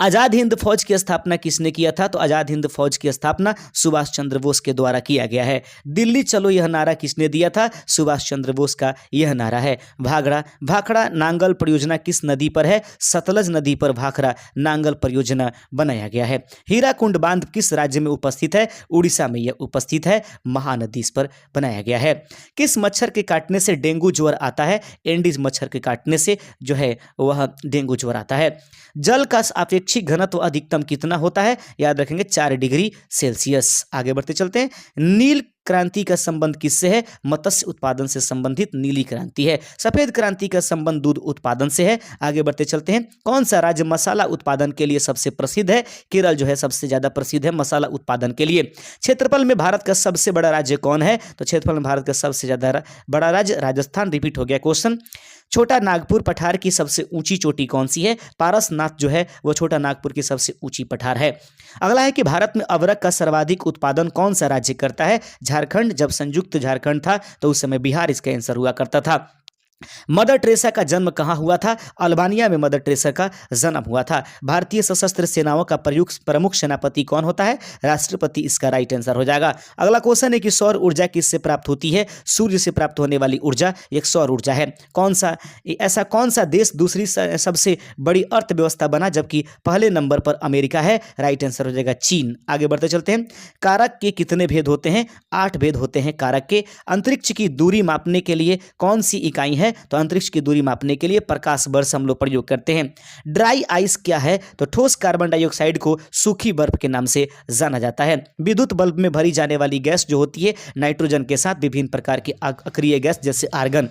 आज़ाद हिंद फौज की स्थापना किसने किया था? तो आज़ाद हिंद फौज की स्थापना सुभाष चंद्र बोस के द्वारा किया गया है। दिल्ली चलो यह नारा किसने दिया था? सुभाष चंद्र बोस का यह नारा है। भाखड़ा नांगल परियोजना किस नदी पर है? सतलज नदी पर भाखड़ा नांगल परियोजना बनाया गया है। हीराकुंड बांध किस राज्य में उपस्थित है? उड़ीसा में यह उपस्थित है। महानदी इस पर बनाया गया है। किस मच्छर के काटने से डेंगू ज्वर आता है? एंडीज मच्छर के काटने से जो है वह डेंगू ज्वर आता है। जल का अपेक्षिक घनत्व अधिकतम कितना होता है? याद रखेंगे 4 डिग्री सेल्सियस। आगे बढ़ते चलते हैं। नील क्रांति का संबंध किससे है? मत्स्य उत्पादन से संबंधित नीली क्रांति है। सफेद क्रांति का संबंध दूध उत्पादन से है। आगे बढ़ते चलते हैं। कौन सा राज्य मसाला उत्पादन के लिए सबसे प्रसिद्ध है? केरल जो है सबसे ज्यादा प्रसिद्ध है मसाला उत्पादन के लिए। क्षेत्रफल में भारत का सबसे बड़ा राज्य कौन है? तो क्षेत्रफल में भारत का सबसे ज्यादा बड़ा राज्य राजस्थान। रिपीट हो गया क्वेश्चन। छोटा नागपुर पठार की सबसे ऊंची चोटी कौन सी है? पारसनाथ जो है वो छोटा नागपुर की सबसे ऊंची पठार है। अगला है कि भारत में अदरक का सर्वाधिक उत्पादन कौन सा राज्य करता है? झारखंड। जब संयुक्त झारखंड था तो उस समय बिहार इसका आंसर हुआ करता था। मदर टेरेसा का जन्म कहाँ हुआ था? अल्बानिया में मदर टेरेसा का जन्म हुआ था। भारतीय सशस्त्र सेनाओं का प्रमुख सेनापति कौन होता है? राष्ट्रपति इसका राइट आंसर हो जाएगा। अगला क्वेश्चन है कि सौर ऊर्जा किससे प्राप्त होती है? सूर्य से प्राप्त होने वाली ऊर्जा एक सौर ऊर्जा है। ऐसा कौन सा देश दूसरी सबसे बड़ी अर्थव्यवस्था बना जबकि पहले नंबर पर अमेरिका है? राइट आंसर हो जाएगा चीन। आगे बढ़ते चलते हैं। कारक के कितने भेद होते हैं? 8 भेद होते हैं कारक के। अंतरिक्ष की दूरी मापने के लिए कौन सी इकाई है? तो अंतरिक्ष की दूरी मापने के लिए प्रकाश वर्ष हम लोग प्रयोग करते हैं। ड्राई आइस क्या है? तो ठोस कार्बन डाइऑक्साइड को सूखी बर्फ के नाम से जाना जाता है। विद्युत बल्ब में भरी जाने वाली गैस जो होती है नाइट्रोजन के साथ विभिन्न प्रकार की अक्रिय गैस जैसे आर्गन।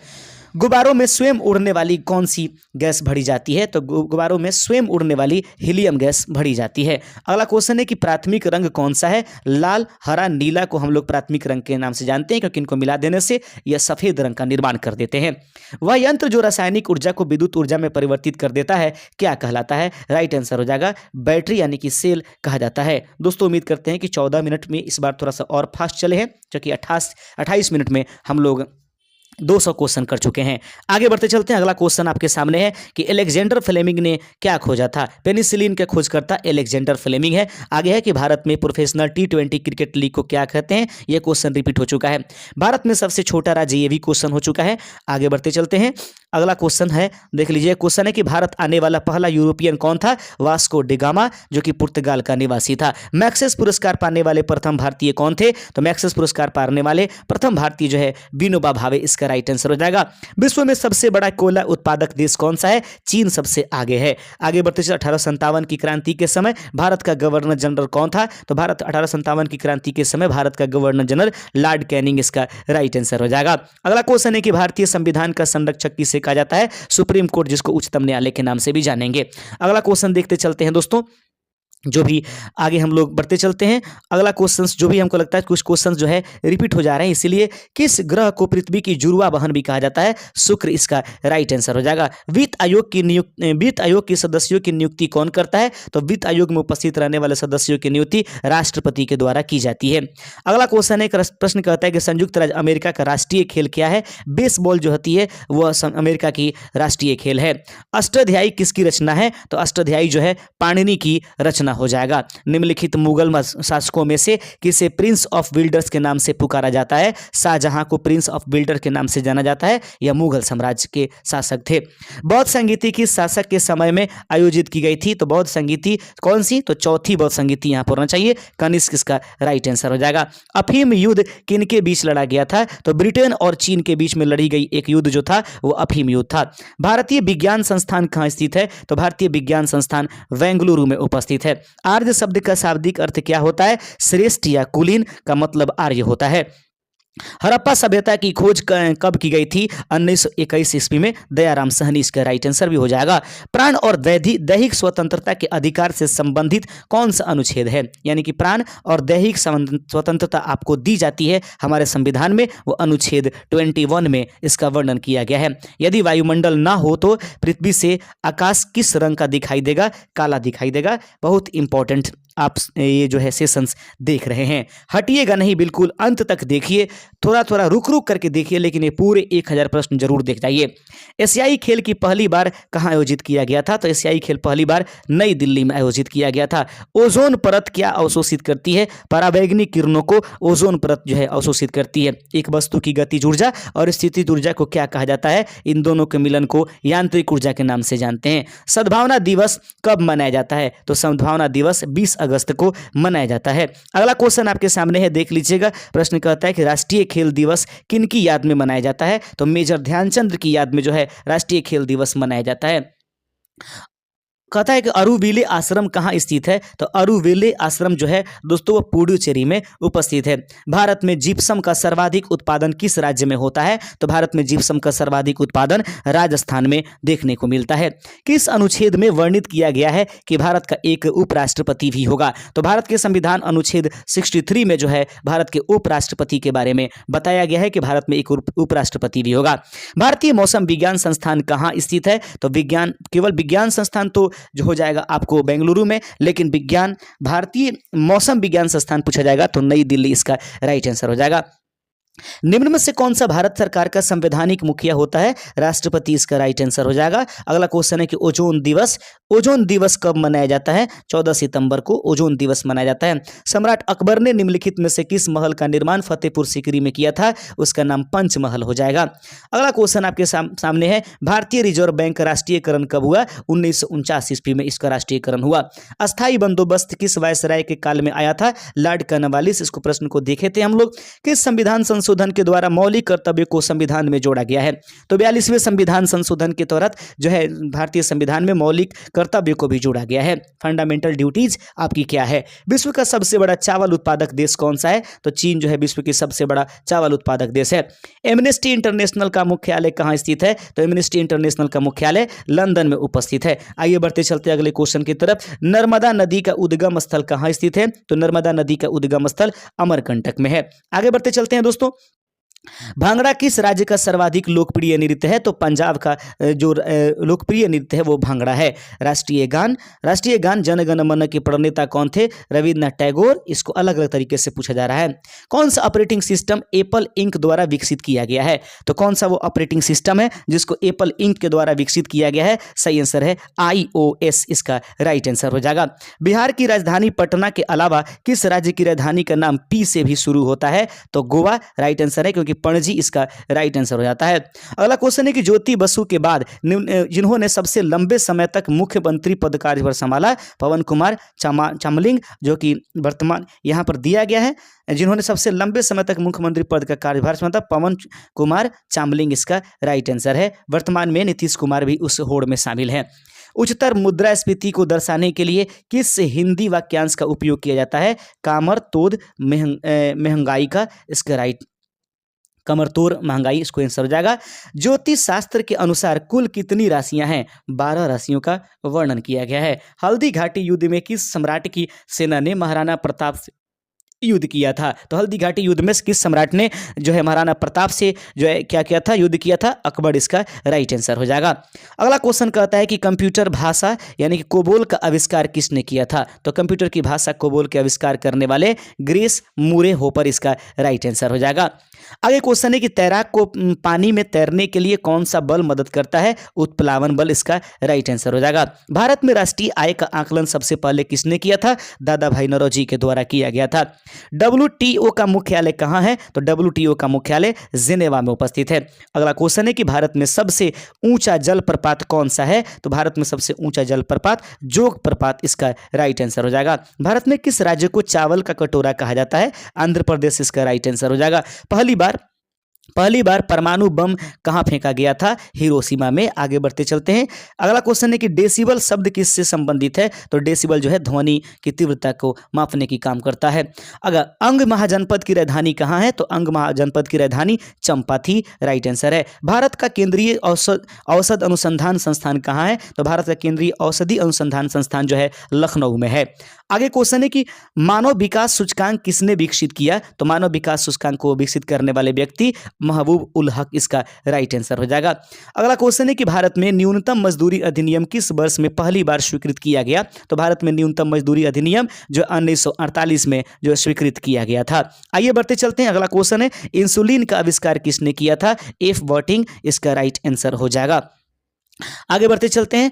गुब्बारों में स्वयं उड़ने वाली कौन सी गैस भरी जाती है? तो गुब्बारों में स्वयं उड़ने वाली हीलियम गैस भरी जाती है। अगला क्वेश्चन है कि प्राथमिक रंग कौन सा है? लाल, हरा, नीला को हम लोग प्राथमिक रंग के नाम से जानते हैं क्योंकि इनको मिला देने से यह सफेद रंग का निर्माण कर देते हैं। वह यंत्र जो रासायनिक ऊर्जा को विद्युत ऊर्जा में परिवर्तित कर देता है क्या कहलाता है? राइट आंसर हो जाएगा बैटरी यानी कि सेल कहा जाता है। दोस्तों उम्मीद करते हैं कि 14 मिनट में इस बार थोड़ा सा और फास्ट चले हैं क्योंकि 28 मिनट में हम लोग 200 क्वेश्चन कर चुके हैं। आगे बढ़ते चलते हैं। अगला क्वेश्चन आपके सामने है कि अलेक्जेंडर फ्लेमिंग ने क्या खोजा था? पेनिसिलिन का खोजकर्ता अलेक्जेंडर फ्लेमिंग है। आगे है कि भारत में प्रोफेशनल T20 क्रिकेट लीग को क्या कहते हैं? यह क्वेश्चन रिपीट हो चुका है। भारत में सबसे छोटा राज्य, ये भी क्वेश्चन हो चुका है। आगे बढ़ते चलते हैं। अगला क्वेश्चन है, देख लीजिए क्वेश्चन है कि भारत आने वाला पहला यूरोपियन कौन था? वास्को डिगामा जो कि पुर्तगाल का निवासी था। मैक्सेस पुरस्कार पाने वाले प्रथम भारतीय कौन थे? तो मैक्सेस पुरस्कार पाने वाले प्रथम भारतीय जो है विनोबा भावे इसका राइट आंसर हो जाएगा। विश्व में सबसे बड़ा कोयला उत्पादक देश कौन सा है? चीन सबसे आगे है। आगे बढ़ते चलते 1857 की क्रांति के समय भारत का गवर्नर जनरल कौन था? तो भारत 1857 की क्रांति के समय भारत का गवर्नर जनरल लॉर्ड कैनिंग इसका राइट आंसर हो जाएगा। अगला क्वेश्चन है कि भारतीय संविधान का संरक्षक किसे कहा जाता है? सुप्रीम कोर्ट, जिसको उच्चतम न्यायालय के नाम से भी जानेंगे। अगला क्वेश्चन देखते चलते हैं दोस्तों, जो भी आगे हम लोग बढ़ते चलते हैं। अगला क्वेश्चंस जो भी हमको लगता है कुछ क्वेश्चंस जो है रिपीट हो जा रहे हैं, इसीलिए किस ग्रह को पृथ्वी की जुड़वा बहन भी कहा जाता है? शुक्र इसका राइट आंसर हो जाएगा। वित्त आयोग के सदस्यों की नियुक्ति कौन करता है? तो वित्त आयोग में उपस्थित रहने वाले सदस्यों की नियुक्ति राष्ट्रपति के द्वारा की जाती है। अगला क्वेश्चन है, प्रश्न कहता है कि संयुक्त राज्य अमेरिका का राष्ट्रीय खेल क्या है? बेसबॉल जो होती है वह अमेरिका की राष्ट्रीय खेल है। अष्टाध्यायी किसकी रचना है? तो अष्टाध्यायी जो है पाणिनि की रचना हो जाएगा। निम्नलिखित मुगल शासकों में से किसे प्रिंस ऑफ बिल्डर्स के नाम से पुकारा जाता है? शाहजहां को प्रिंस ऑफ बिल्डर के नाम से जाना जाता है। यह मुगल साम्राज्य के शासक थे। बौद्ध संगीति किस शासक के समय में आयोजित की गई थी? तो बौद्ध संगीति कौन सी? तो चौथी बौद्ध संगीति यहाँ पर होना चाहिए। कनिष्क इसका राइट आंसर हो जाएगा। अफीम युद्ध किनके बीच लड़ा गया था? तो ब्रिटेन और चीन के बीच में लड़ी गई एक युद्ध जो था वो अफीम युद्ध था। भारतीय विज्ञान संस्थान कहाँ स्थित है? तो भारतीय विज्ञान संस्थान बेंगलुरु में उपस्थित है। आर्य शब्द का शाब्दिक अर्थ क्या होता है? श्रेष्ठ या कुलीन का मतलब आर्य होता है। हड़प्पा सभ्यता की खोज कब की गई थी? 1921 ईस्वी में। दयाराम साहनी इसका राइट आंसर भी हो जाएगा। प्राण और दैहिक स्वतंत्रता के अधिकार से संबंधित कौन सा अनुच्छेद है? यानी कि प्राण और दैहिक स्वतंत्रता आपको दी जाती है हमारे संविधान में, वो अनुच्छेद 21 में इसका वर्णन किया गया है। यदि वायुमंडल ना हो तो पृथ्वी से आकाश किस रंग का दिखाई देगा? काला दिखाई देगा। बहुत इंपॉर्टेंट आप ये जो है सेशंस देख रहे हैं। हटिएगा नहीं, बिल्कुल अंत तक देखिए, थोड़ा थोड़ा रुक रुक करके देखिए, लेकिन ये पूरे 1000 प्रश्न जरूर देख जाइए। एशियाई खेल की पहली बार कहाँ आयोजित किया गया था? तो एशियाई खेल पहली बार नई दिल्ली में आयोजित किया गया था। ओजोन परत क्या अवशोषित करती है? पराबैंगनी किरणों को ओजोन परत जो है अवशोषित करती है। एक वस्तु की गतिज ऊर्जा और स्थितिज ऊर्जा को क्या कहा जाता है? इन दोनों के मिलन को यांत्रिक ऊर्जा के नाम से जानते हैं। सद्भावना दिवस कब मनाया जाता है? तो सद्भावना दिवस 20 अगस्त को मनाया जाता है। अगला क्वेश्चन आपके सामने है, देख लीजिएगा। प्रश्न कहता है कि राष्ट्रीय खेल दिवस किन की याद में मनाया जाता है? तो मेजर ध्यानचंद की याद में जो है राष्ट्रीय खेल दिवस मनाया जाता है। कहता है कि अरुविले आश्रम कहाँ स्थित है? तो अरुविले आश्रम जो है दोस्तों वो पुडुचेरी में उपस्थित है। भारत में जिप्सम का सर्वाधिक उत्पादन किस राज्य में होता है? तो भारत में जिप्सम का सर्वाधिक उत्पादन राजस्थान में देखने को मिलता है। किस अनुच्छेद में वर्णित किया गया है कि भारत का एक उपराष्ट्रपति भी होगा? तो भारत के संविधान अनुच्छेद 63 में जो है भारत के उपराष्ट्रपति के बारे में बताया गया है कि भारत में एक उपराष्ट्रपति भी होगा। भारतीय मौसम विज्ञान संस्थान कहाँ स्थित है? तो केवल विज्ञान संस्थान तो जो हो जाएगा आपको बेंगलुरु में, लेकिन भारतीय मौसम विज्ञान संस्थान पूछा जाएगा तो नई दिल्ली इसका राइट आंसर हो जाएगा। निम्न में से कौन सा भारत सरकार का संवैधानिक मुखिया होता है? राष्ट्रपति इसका राइट आंसर हो जाएगा। अगला क्वेश्चन है कि ओजोन दिवस कब मनाया जाता है? 14 सितंबर को ओजोन दिवस मनाया जाता है। सम्राट अकबर ने निम्नलिखित में से किस महल का निर्माण फतेहपुर सीकरी में किया था? उसका नाम पंचमहल हो जाएगा। अगला क्वेश्चन आपके सामने है, भारतीय रिजर्व बैंक का राष्ट्रीयकरण कब हुआ? 1949 ईस्वी में इसका राष्ट्रीयकरण हुआ। अस्थायी बंदोबस्त किस वायसराय के काल में आया था? Lord Cornwallis. इसको प्रश्न को देखे थे हम लोग। किस संविधान संशोधन के द्वारा मौलिक कर्तव्य को संविधान में जोड़ा गया है? तो 42वें संविधान संशोधन के तहत जो है भारतीय संविधान में मौलिक कर्तव्य को भी जोड़ा गया है। फंडामेंटल ड्यूटीज आपकी क्या है? विश्व का सबसे बड़ा चावल उत्पादक देश कौन सा है? तो चीन जो है विश्व की सबसे बड़ा चावल उत्पादक देश है। एमनेस्टी इंटरनेशनल का मुख्यालय कहाँ स्थित है? तो एमनेस्टी इंटरनेशनल का मुख्यालय लंदन में उपस्थित है। आइए बढ़ते चलते अगले क्वेश्चन की तरफ। नर्मदा नदी का उद्गम स्थल कहाँ स्थित है? तो नर्मदा नदी का उद्गम स्थल अमरकंटक में है। आगे बढ़ते चलते हैं दोस्तों। भांगड़ा किस राज्य का सर्वाधिक लोकप्रिय नृत्य है? तो पंजाब का जो लोकप्रिय नृत्य है वो भांगड़ा है। राष्ट्रीय गान जन गण मन के प्रणेता कौन थे? रविन्द्रनाथ टैगोर। इसको अलग अलग तरीके से पूछा जा रहा है। कौन सा ऑपरेटिंग सिस्टम एप्पल इंक द्वारा विकसित किया गया है? तो कौन सा वो ऑपरेटिंग सिस्टम है जिसको एप्पल इंक के द्वारा विकसित किया गया है? सही आंसर है iOS, इसका राइट आंसर हो जाएगा। बिहार की राजधानी पटना के अलावा किस राज्य की राजधानी का नाम पी से भी शुरू होता है? तो गोवा राइट आंसर है, क्योंकि पणजी इसका राइट आंसर हो जाता है। अगला क्वेश्चन है कि ज्योति बसु के बाद जिन्होंने सबसे लंबे समय तक मुख्यमंत्री पद कार्यभार संभाला? पवन कुमार चामलिंग, जो कि वर्तमान यहाँ पर दिया गया है। जिन्होंने सबसे लंबे समय तक मुख्यमंत्री पद का कार्यभार संभाला, पवन कुमार चामलिंग इसका राइट आंसर है। वर्तमान में नीतीश कुमार भी उस होड़ में शामिल हैं। उच्चतर मुद्रास्फीति को दर्शाने के लिए किस हिंदी वाक्यांश का उपयोग किया जाता है? कामर तोड़ महंगाई का इसका राइट कमरतोड़ महंगाई इसको आंसर हो जाएगा। ज्योतिष शास्त्र के अनुसार कुल कितनी राशियां हैं? 12 राशियों का वर्णन किया गया है। हल्दी घाटी युद्ध में किस सम्राट की सेना ने महाराणा प्रताप से युद्ध किया था? तो हल्दी घाटी युद्ध में किस सम्राट ने जो है महाराणा प्रताप से जो है क्या किया था? युद्ध किया था। अकबर इसका राइट आंसर हो जाएगा। अगला क्वेश्चन कहता है कि कंप्यूटर भाषा यानी कि कोबोल का आविष्कार किसने किया था? तो कंप्यूटर की भाषा कोबोल के आविष्कार करने वाले ग्रेस मूरे होपर इसका राइट आंसर हो जाएगा। आगे क्वेश्चन है कि तैराक को पानी में तैरने के लिए कौन सा बल मदद करता है? उत्प्लावन बल इसका राइट आंसर हो जाएगा। भारत में राष्ट्रीय आय का आकलन सबसे पहले किसने किया था? दादा भाई नौरोजी के द्वारा किया गया था। WTO का मुख्यालय कहाँ है? तो WTO का मुख्यालय जिनेवा में उपस्थित है। अगला क्वेश्चन है कि भारत में सबसे ऊंचा जलप्रपात कौन सा है? तो भारत में सबसे ऊंचा जलप्रपात जोग प्रपात इसका राइट आंसर हो जाएगा। भारत में किस राज्य को चावल का कटोरा कहा जाता है? आंध्र प्रदेश इसका राइट आंसर हो जाएगा। पहली बार पहली बार परमाणु बम कहाँ फेंका गया था? हिरोशिमा में। आगे बढ़ते चलते हैं। अगला क्वेश्चन है कि डेसिबल शब्द किससे संबंधित है? तो डेसिबल जो है ध्वनि की तीव्रता को मापने की काम करता है। अगर अंग महाजनपद की राजधानी कहाँ है? तो अंग महाजनपद की राजधानी चंपा थी, राइट आंसर है। भारत का केंद्रीय औषध अनुसंधान संस्थान कहाँ है? तो भारत का केंद्रीय औषधि अनुसंधान संस्थान जो है लखनऊ में है। आगे क्वेश्चन है कि मानव विकास सूचकांक किसने विकसित किया? तो मानव विकास सूचकांक को विकसित करने वाले व्यक्ति महबूब उल हक इसका राइट आंसर हो जाएगा। अगला क्वेश्चन है कि भारत में न्यूनतम मजदूरी अधिनियम किस वर्ष में पहली बार स्वीकृत किया गया? तो भारत में न्यूनतम मजदूरी अधिनियम जो 1948 में जो स्वीकृत किया गया था। आइए बढ़ते चलते हैं। अगला क्वेश्चन है इंसुलिन का आविष्कार किसने किया था? एफ बर्टिंग इसका राइट आंसर हो जाएगा। आगे बढ़ते चलते हैं।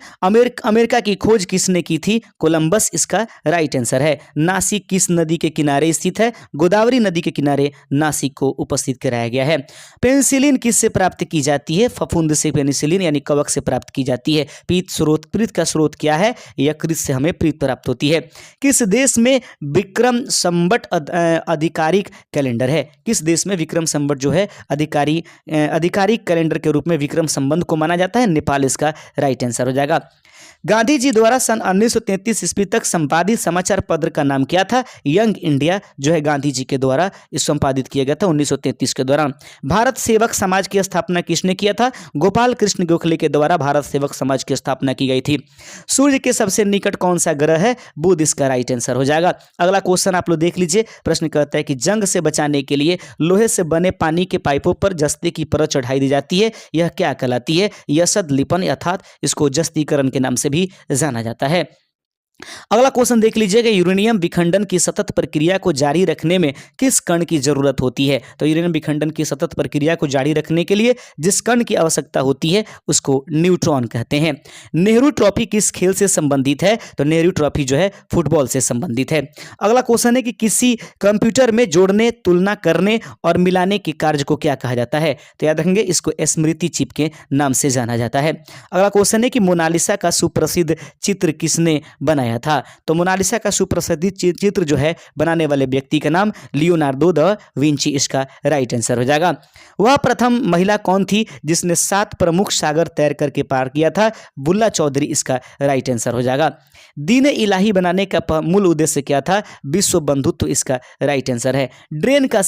अमेरिका की खोज किसने की थी? कोलंबस इसका राइट आंसर है। नासिक किस नदी के किनारे स्थित है? गोदावरी नदी के किनारे नासिक को उपस्थित कराया गया है। पेनिसिलिन किससे प्राप्त की जाती है? फफूंद से पेनिसिलिन यानी कवक से प्राप्त की जाती है। पीत का स्रोत क्या है? यकृत से हमें पीत प्राप्त होती है। किस देश में विक्रम संवत आधिकारिक कैलेंडर है? किस देश में विक्रम संवत जो है आधिकारिक कैलेंडर के रूप में विक्रम संवत को माना जाता है? नेपाल इसका राइट आंसर हो जाएगा। गांधी जी द्वारा सन 1933 ईस्वी तक संपादित समाचार पत्र का नाम क्या था? यंग इंडिया जो है गांधी जी के द्वारा इस संपादित किया गया था 1933 के दौरान। भारत सेवक समाज की स्थापना किसने किया था? गोपाल कृष्ण गोखले के द्वारा भारत सेवक समाज की स्थापना की गई थी। सूर्य के सबसे निकट कौन सा ग्रह है? बुध इसका राइट आंसर हो जाएगा। अगला क्वेश्चन आप लोग देख लीजिए। प्रश्न कहता है कि जंग से बचाने के लिए लोहे से बने पानी के पाइपों पर जस्ते की परत चढ़ाई दी जाती है, यह क्या कहलाती है? यसद लिपन अर्थात इसको जस्तीकरण के नाम से भी जाना जाता है। अगला क्वेश्चन देख लीजिएगा। यूरेनियम विखंडन की सतत प्रक्रिया को जारी रखने में किस कण की जरूरत होती है? तो यूरेनियम विखंडन की सतत प्रक्रिया को जारी रखने के लिए जिस कण की आवश्यकता होती है उसको न्यूट्रॉन कहते हैं। नेहरू ट्रॉफी किस खेल से संबंधित है? तो नेहरू ट्रॉफी जो है फुटबॉल से संबंधित है। अगला क्वेश्चन है कि किसी कंप्यूटर में जोड़ने, तुलना करने और मिलाने के कार्य को क्या कहा जाता है? तो याद रखेंगे इसको स्मृति चिप के नाम से जाना जाता है। अगला क्वेश्चन है कि मोनालिसा का सुप्रसिद्ध चित्र किसने बनाया था? तो मोनालिसा का सुप्रसिद्ध चित्र जो है बनाने वाले व्यक्ति का नाम लियोनार्डो दा विंची इसका राइट आंसर हो जाएगा। वह प्रथम महिला कौन थी जिसने 7 प्रमुख सागर तैर करके पार किया था? बुल्ला चौधरी इसका राइट आंसर हो जाएगा। दीन इलाही बनाने का मूल उद्देश्य क्या था? विश्व बंधुत्व इसका राइट आंसर है। ड्रेन का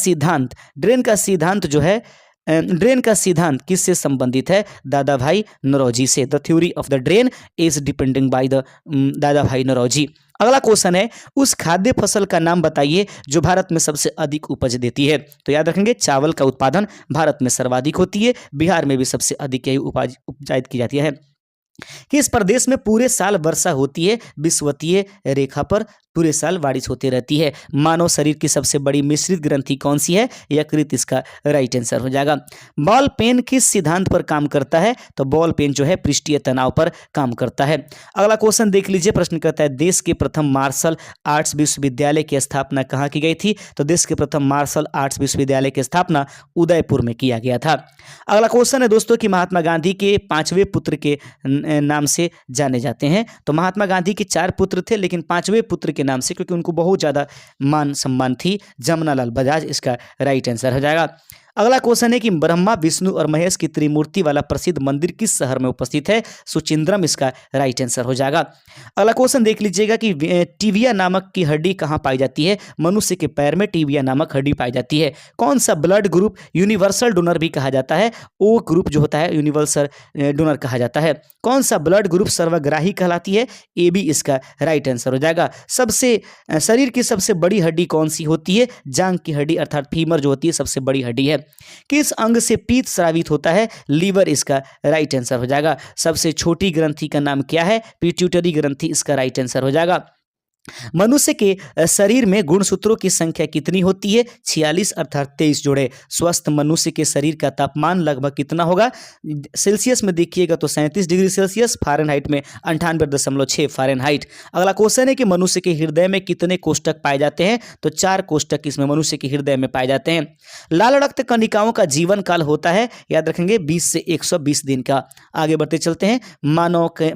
सिद्धांत जो है ड्रेन का सिद्धांत किससे संबंधित है? दादा भाई नौरोजी से। The theory of the drain is depending by the दादा भाई नौरोजी। अगला क्वेश्चन है उस खाद्य फसल का नाम बताइए जो भारत में सबसे अधिक उपज देती है। तो याद रखेंगे चावल का उत्पादन भारत में सर्वाधिक होती है, बिहार में भी सबसे अधिक यही उपजायत की जाती है। किस प्रदेश में पूरे साल वर्षा होती है? विषुवतीय रेखा पर पूरे साल बारिश होती रहती है। मानव शरीर की सबसे बड़ी मिश्रित ग्रंथि कौन सी है? यकृत इसका राइट आंसर हो जाएगा। बॉल पेन किस सिद्धांत पर काम करता है? तो बॉल पेन जो है पृष्ठीय तनाव पर काम करता है। अगला क्वेश्चन देख लीजिए। प्रश्न कहता है देश के प्रथम मार्शल आर्ट्स विश्वविद्यालय की स्थापना कहाँ की गई थी? तो देश के प्रथम मार्शल आर्ट्स विश्वविद्यालय की स्थापना उदयपुर में किया गया था। अगला क्वेश्चन है दोस्तों कि महात्मा गांधी के 5वें पुत्र के नाम से जाने जाते हैं। तो महात्मा गांधी के 4 पुत्र थे लेकिन 5वें पुत्र के नाम से, क्योंकि उनको बहुत ज़्यादा मान सम्मान थी, जमनालाल बजाज इसका राइट आंसर हो जाएगा। अगला क्वेश्चन है कि ब्रह्मा विष्णु और महेश की त्रिमूर्ति वाला प्रसिद्ध मंदिर किस शहर में उपस्थित है? सुचिंद्रम इसका राइट आंसर हो जाएगा। अगला क्वेश्चन देख लीजिएगा कि टिबिया नामक की हड्डी कहाँ पाई जाती है? मनुष्य के पैर में टिबिया नामक हड्डी पाई जाती है। कौन सा ब्लड ग्रुप यूनिवर्सल डोनर भी कहा जाता है? ओ ग्रुप जो होता है यूनिवर्सल डोनर कहा जाता है। कौन सा ब्लड ग्रुप सर्वग्राही कहलाती है? ए बी इसका राइट आंसर हो जाएगा। शरीर की सबसे बड़ी हड्डी कौन सी होती है? जांघ की हड्डी अर्थात फीमर जो होती है सबसे बड़ी हड्डी है। किस अंग से पीत स्रावित होता है? लीवर इसका राइट आंसर हो जाएगा। सबसे छोटी ग्रंथि का नाम क्या है? पिट्यूटरी ग्रंथि इसका राइट आंसर हो जाएगा। मनुष्य के शरीर में गुणसूत्रों की संख्या कितनी होती है? 46 अर्थात 23 जोड़े। स्वस्थ मनुष्य के शरीर का तापमान लगभग कितना होगा? सेल्सियस में देखिएगा तो 37 डिग्री सेल्सियस, फारेनहाइट में 98.6 फारेनहाइट। अगला क्वेश्चन है कि मनुष्य के हृदय में कितने कोष्ठक पाए जाते हैं? तो 4 कोष्ठक इसमें मनुष्य के हृदय में पाए जाते हैं। लाल रक्त कणिकाओं का जीवन काल होता है, याद रखेंगे 20 से 120 दिन का। आगे बढ़ते चलते हैं।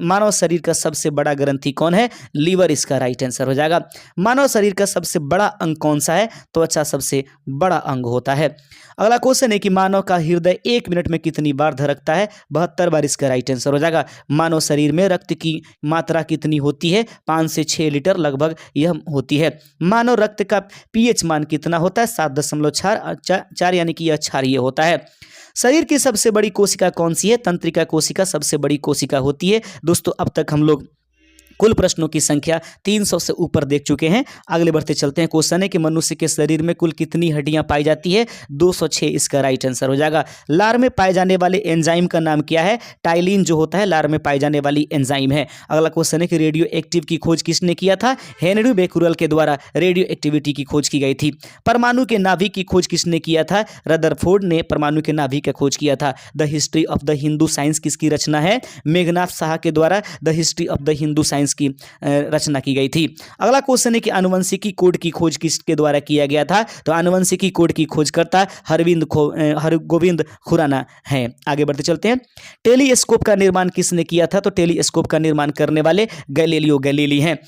मानव शरीर का सबसे बड़ा ग्रंथि कौन है? लीवर इसका राइट आंसर आंसर हो जाएगा। मानव शरीर का सबसे बड़ा अंग कौन सा है? त्वचा सबसे बड़ा अंग होता है। अगला क्वेश्चन है कि मानव का हृदय 1 मिनट में कितनी बार धड़कता है? 72 बार इसका राइट आंसर हो जाएगा। मानव शरीर में रक्त की मात्रा कितनी होती है? 5 से 6 लीटर लगभग यह होती है। मानव रक्त का पीएच मान कितना होता है? 7.4 यानी कि यह क्षारीय होता है। शरीर की सबसे बड़ी कोशिका कौन सी है? तंत्रिका कोशिका सबसे बड़ी कोशिका होती है। दोस्तों अब तक हम लोग कुल प्रश्नों की संख्या 300 से ऊपर देख चुके हैं। आगे बढ़ते चलते हैं। क्वेश्चन है कि मनुष्य के शरीर में कुल कितनी हड्डियां पाई जाती है? 206 इसका राइट आंसर हो जाएगा। लार में पाए जाने वाले एंजाइम का नाम क्या है? टाइलिन जो होता है लार में पाई जाने वाली एंजाइम है। अगला क्वेश्चन है कि रेडियो एक्टिव की खोज किसने किया था? हेनरी बेकुरल के द्वारा रेडियो एक्टिविटी की खोज की गई थी। परमाणु के नाभिक की खोज किसने किया था? रदरफोर्ड ने परमाणु के नाभिक का खोज किया था। The history of the Hindu science किसकी रचना है? मेघनाथ साहा के द्वारा the history of the Hindu science की रचना की गई थी। अगला क्वेश्चन है कि आनुवंशिकी कोड की खोज किसके द्वारा किया गया था? तो आनुवंशिकी कोड की खोजकर्ता हरगोविंद खुराना है। आगे बढ़ते चलते हैं। टेलीस्कोप का निर्माण किसने किया था? तो टेलीस्कोप का निर्माण करने वाले गैलीलियो गैलीली हैं।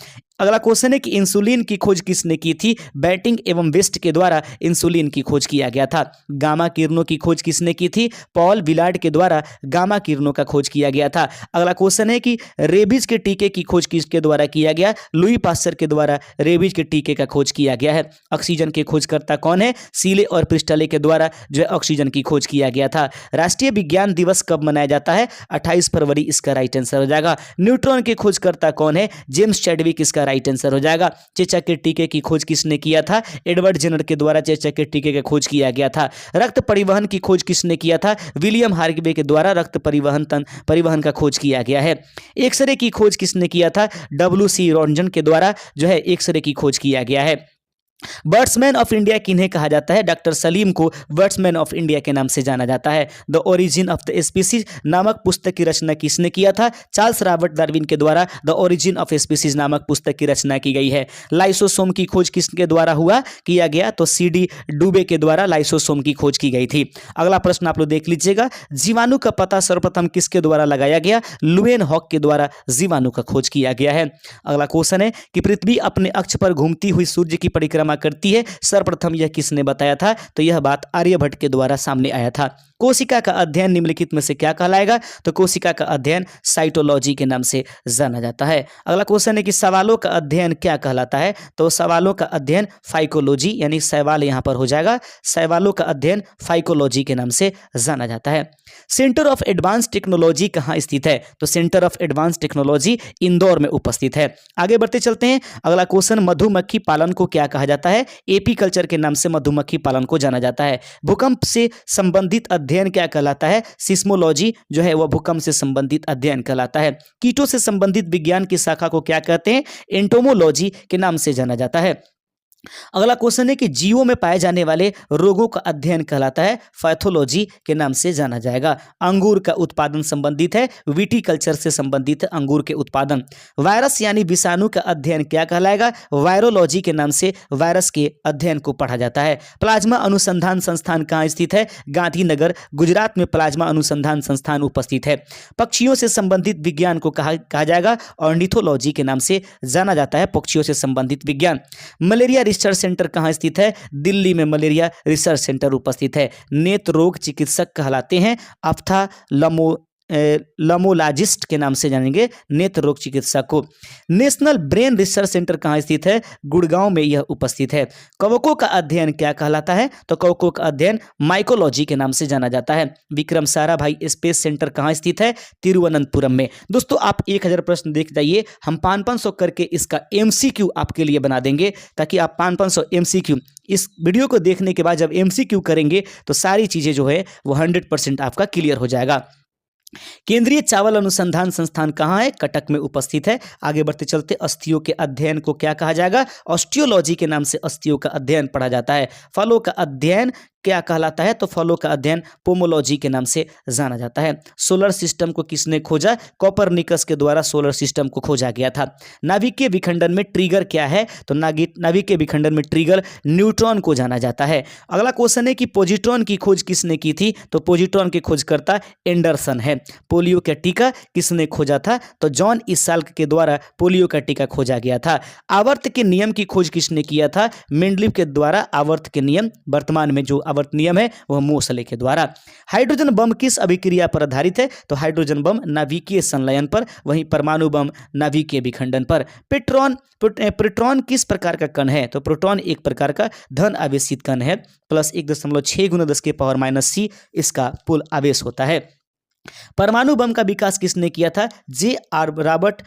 अगला क्वेश्चन है कि इंसुलिन की खोज किसने की थी? बैटिंग एवं वेस्ट के द्वारा इंसुलिन की खोज किया गया था। गामा किरणों की खोज किसने की थी? पॉल विलार्ड के द्वारा गामा किरणों का खोज किया गया था। अगला क्वेश्चन है कि रेबीज के टीके की खोज किसके द्वारा किया गया? लुई पास्चर के द्वारा रेबीज के टीके का खोज किया गया है। ऑक्सीजन के खोजकर्ता कौन है? सीले और प्रिस्टले के द्वारा जो है ऑक्सीजन की खोज किया गया था। राष्ट्रीय विज्ञान दिवस कब मनाया जाता है? 28 फरवरी इसका राइट आंसर हो जाएगा। न्यूट्रॉन के खोजकर्ता कौन है? जेम्स चैडविक इसका राइट आंसर हो जाएगा। चेचक के टीके की खोज किसने किया था? एडवर्ड जेनर के द्वारा चेचक के टीके की खोज किया गया था। रक्त परिवहन की खोज किसने किया था? विलियम हार्वे के द्वारा रक्त परिवहन का खोज किया गया है। एक्सरे की खोज किसने किया था? WC रॉन्जन के द्वारा जो है एक्सरे की खोज किया गया है। बर्ड्समैन ऑफ इंडिया किन्हें कहा जाता है? डॉक्टर सलीम को बर्ड्समैन ऑफ इंडिया के नाम से जाना जाता है। The origin of the species नामक पुस्तक की रचना किसने किया था? चार्ल्स रॉबर्ट डार्विन के द्वारा द ओरिजिन ऑफ स्पीसीज नामक पुस्तक की रचना की गई है। लाइसोसोम की खोज किसके द्वारा किया गया? तो CD डुबे के द्वारा लाइसोसोम की खोज की गई थी। अगला प्रश्न आप लोग देख लीजिएगा। जीवाणु का पता सर्वप्रथम किसके द्वारा लगाया गया? लुएन हॉक के द्वारा जीवाणु का खोज किया गया है। अगला क्वेश्चन है कि पृथ्वी अपने अक्ष पर घूमती हुई सूर्य की परिक्रमा करती है, सर्वप्रथम यह किसने बताया था? तो यह बात आर्यभट्ट के द्वारा सामने आया था। कोशिका का अध्ययन निम्नलिखित में से क्या कहलाएगा? तो कोशिका का अध्ययन साइटोलॉजी के नाम से जाना जाता है। अगला क्वेश्चन है कि सवालों का अध्ययन क्या कहलाता है? तो सवालों का अध्ययन फाइकोलॉजी यानी सवाल यहां पर हो जाएगा। सवालों का अध्ययन फाइकोलॉजी के नाम से जाना जाता है। सेंटर ऑफ एडवांस टेक्नोलॉजी कहां स्थित है? तो centre of advance technology Indore में उपस्थित है। आगे बढ़ते चलते हैं। अगला क्वेश्चन, मधुमक्खी पालन को क्या कहा जाता है? एपी कल्चर के नाम से मधुमक्खी पालन को जाना जाता है। भूकंप से संबंधित अध्ययन क्या कहलाता है? सिस्मोलॉजी जो है वह भूकंप से संबंधित अध्ययन कहलाता है। कीटों से संबंधित विज्ञान की शाखा को क्या कहते हैं? एंटोमोलॉजी के नाम से जाना जाता है। अगला क्वेश्चन है कि जीवों में पाए जाने वाले रोगों का अध्ययन कहलाता है पैथोलॉजी के नाम से जाना जाएगा। अंगूर का उत्पादन संबंधित है, विटीकल्चर से संबंधित है अंगूर के उत्पादन। वायरस यानी विषाणु का अध्ययन क्या कहलाएगा? वायरोलॉजी के नाम से वायरस के अध्ययन को पढ़ा जाता है। प्लाज्मा अनुसंधान संस्थान कहाँ स्थित है? गांधीनगर गुजरात में प्लाज्मा अनुसंधान संस्थान उपस्थित है। पक्षियों से संबंधित विज्ञान को कहा जाएगा ऑर्निथोलॉजी के नाम से जाना जाता है, पक्षियों से संबंधित विज्ञान। मलेरिया रिसर्च सेंटर कहाँ स्थित है? दिल्ली में मलेरिया रिसर्च सेंटर उपस्थित है। नेत्र रोग चिकित्सक कहलाते हैं ऑप्थाल्मोलॉजिस्ट के नाम से जानेंगे नेत्र रोग चिकित्सक को। नेशनल ब्रेन रिसर्च सेंटर कहाँ स्थित है? गुड़गांव में यह उपस्थित है। कवकों का अध्ययन क्या कहलाता है? तो कवकों का अध्ययन माइकोलॉजी के नाम से जाना जाता है। विक्रम साराभाई स्पेस सेंटर कहाँ स्थित है? तिरुवनंतपुरम में। दोस्तों आप 1000 प्रश्न देख जाइए, हम 500 करके इसका MCQ आपके लिए बना देंगे, ताकि आप 500 MCQ इस वीडियो को देखने के बाद जब MCQ करेंगे तो सारी चीजें जो है वो 100% आपका क्लियर हो जाएगा। केंद्रीय चावल अनुसंधान संस्थान कहाँ है? कटक में उपस्थित है। आगे बढ़ते चलते, अस्थियों के अध्ययन को क्या कहा जाएगा? ऑस्टियोलॉजी के नाम से अस्थियों का अध्ययन पढ़ा जाता है। फलों का अध्ययन क्या कहलाता है? तो फलों का अध्ययन पोमोलॉजी के नाम से जाना जाता है। सोलर सिस्टम को किसने खोजा? कोपरनिकस के द्वारा सोलर सिस्टम को खोजा गया था। नाभिकीय विखंडन में ट्रिगर क्या है? तो नाभिकीय विखंडन में ट्रिगर न्यूट्रॉन को जाना जाता है। अगला क्वेश्चन है कि पोजिट्रॉन की खोज किसने की थी? तो पोजिट्रॉन के खोजकर्ता एंडरसन है। पोलियो का टीका किसने खोजा था? तो जॉन ईसाल्क के द्वारा पोलियो का टीका खोजा गया था। आवर्त के नियम की खोज किसने किया था? मेंडलीव के द्वारा आवर्त के नियम, वर्तमान में जो आवर्त नियम है वह मोसले के द्वारा। हाइड्रोजन बम किस अभिक्रिया पर आधारित है? तो हाइड्रोजन बम नाभिकीय संलयन पर, वहीं परमाणु बम नाभिकीय विखंडन पर। प्रोटॉन किस प्रकार का कण है? तो प्रोटॉन एक प्रकार का धन आवेशित कण है, प्लस 1.6 × 10⁻⁻⁶ इसका पुल आवेश होता है। परमाणु बम का विकास किसने किया था? रॉबर्ट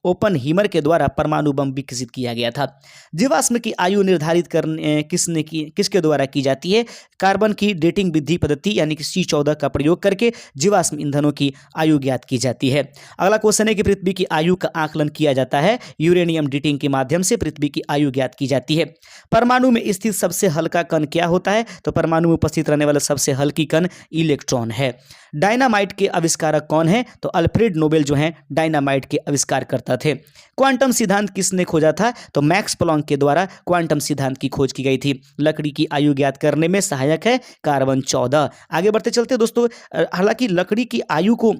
ओपनहीमर के द्वारा परमाणु बम विकसित किया गया था। जीवाश्म की आयु निर्धारित करने किसके द्वारा की जाती है? कार्बन की डेटिंग विधि पद्धति यानी कि C14 का प्रयोग करके जीवाश्म ईंधनों की आयु ज्ञात की जाती है। अगला क्वेश्चन है कि पृथ्वी की आयु का आकलन किया जाता है। यूरेनियम डेटिंग के माध्यम से पृथ्वी की आयु ज्ञात की जाती है। परमाणु में स्थित सबसे हल्का कण क्या होता है? तो परमाणु में उपस्थित रहने वाला सबसे हल्की कण इलेक्ट्रॉन है। डायनामाइट के आविष्कारक कौन है? तो अल्फ्रेड नोबेल जो हैं डायनामाइट के आविष्कार करता थे। क्वांटम सिद्धांत किसने खोजा था? तो मैक्स प्लॉन्क के द्वारा क्वांटम सिद्धांत की खोज की गई थी। लकड़ी की आयु ज्ञात करने में सहायक है कार्बन 14। आगे बढ़ते चलते दोस्तों, हालांकि लकड़ी की आयु को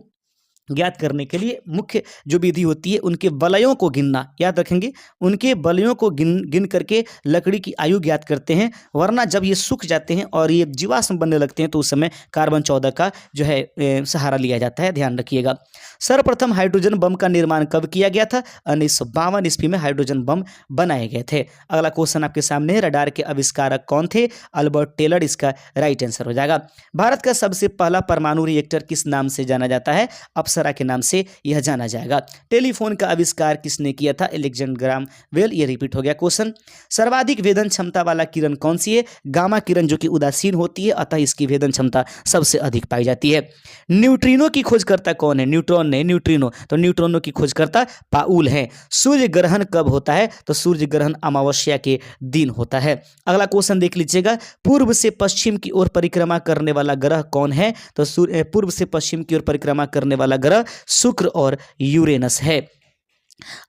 ज्ञात करने के लिए मुख्य जो विधि होती है उनके वलयों को गिनना, याद रखेंगे, उनके वलयों को गिन करके लकड़ी की आयु ज्ञात करते हैं, वरना जब ये सूख जाते हैं और ये जीवाश्म बनने लगते हैं तो उस समय कार्बन 14 का जो है सहारा लिया जाता है, ध्यान रखिएगा। सर्वप्रथम हाइड्रोजन बम का निर्माण कब किया गया था? 1952 ईस्वी में हाइड्रोजन बम बनाए गए थे। अगला क्वेश्चन आपके सामने है, रडार के आविष्कारक कौन थे? अल्बर्ट टेलर इसका राइट आंसर हो जाएगा। भारत का सबसे पहला परमाणु रिएक्टर किस नाम से जाना जाता है? अप्सरा के नाम से यह जाना जाएगा। टेलीफोन का आविष्कार किसने किया था? Alexander Graham Bell. ये रिपीट हो गया क्वेश्चन। सर्वाधिक वेदन क्षमता वाला किरण कौन सी है? गामा किरण, जो कि उदासीन होती है, अतः इसकी वेदन क्षमता सबसे अधिक पाई जाती है। न्यूट्रिनो की खोजकर्ता कौन है? न्यूट्रॉन नहीं, न्यूट्रिनो। तो न्यूट्रिनो की खोजकर्ता पाउल है। सूर्य ग्रहण कब होता है? तो सूर्य ग्रहण अमावस्या के दिन होता है। अगला क्वेश्चन देख लीजिएगा, पूर्व से पश्चिम की ओर परिक्रमा करने वाला ग्रह कौन है? तो पूर्व से पश्चिम की ओर परिक्रमा करने वाला ग्रह शुक्र और यूरेनस है।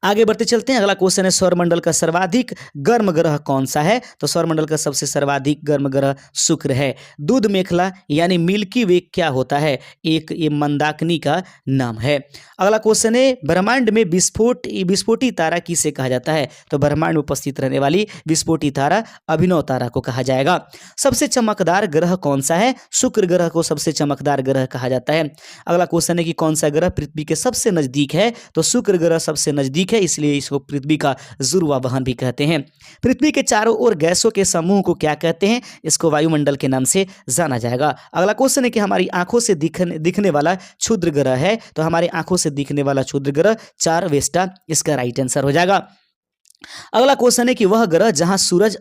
आगे बढ़ते चलते हैं। अगला क्वेश्चन है, सौरमंडल का सर्वाधिक गर्म ग्रह कौन सा है? तो सौरमंडल का सबसे सर्वाधिक गर्म ग्रह शुक्र है। दूध मेखला यानी मिल्की वे क्या होता है? एक ये मंदाकिनी का नाम है। अगला क्वेश्चन है, ब्रह्मांड में विस्फोटी तारा किसे कहा जाता है? तो ब्रह्मांड में उपस्थित रहने वाली विस्फोटी तारा अभिनव तारा को कहा जाएगा। सबसे चमकदार ग्रह कौन सा है? शुक्र ग्रह को सबसे चमकदार ग्रह कहा जाता है। अगला क्वेश्चन है कि कौन सा ग्रह पृथ्वी के सबसे नजदीक है? तो शुक्र ग्रह सबसे नजदीक है, इसलिए इसको पृथ्वी का जुर्वा वाहन भी कहते हैं। पृथ्वी के चारों ओर गैसों के समूह को क्या कहते हैं? इसको वायुमंडल के नाम से जाना जाएगा। अगला क्वेश्चन है कि हमारी आंखों से दिखने वाला क्षुद्र ग्रह है? तो हमारी आंखों से दिखने वाला क्षुद्र ग्रह चार वेस्टा इसका राइट आंसर हो जाएगा। अगला क्वेश्चन है कि वह ग्रह जहां सूरज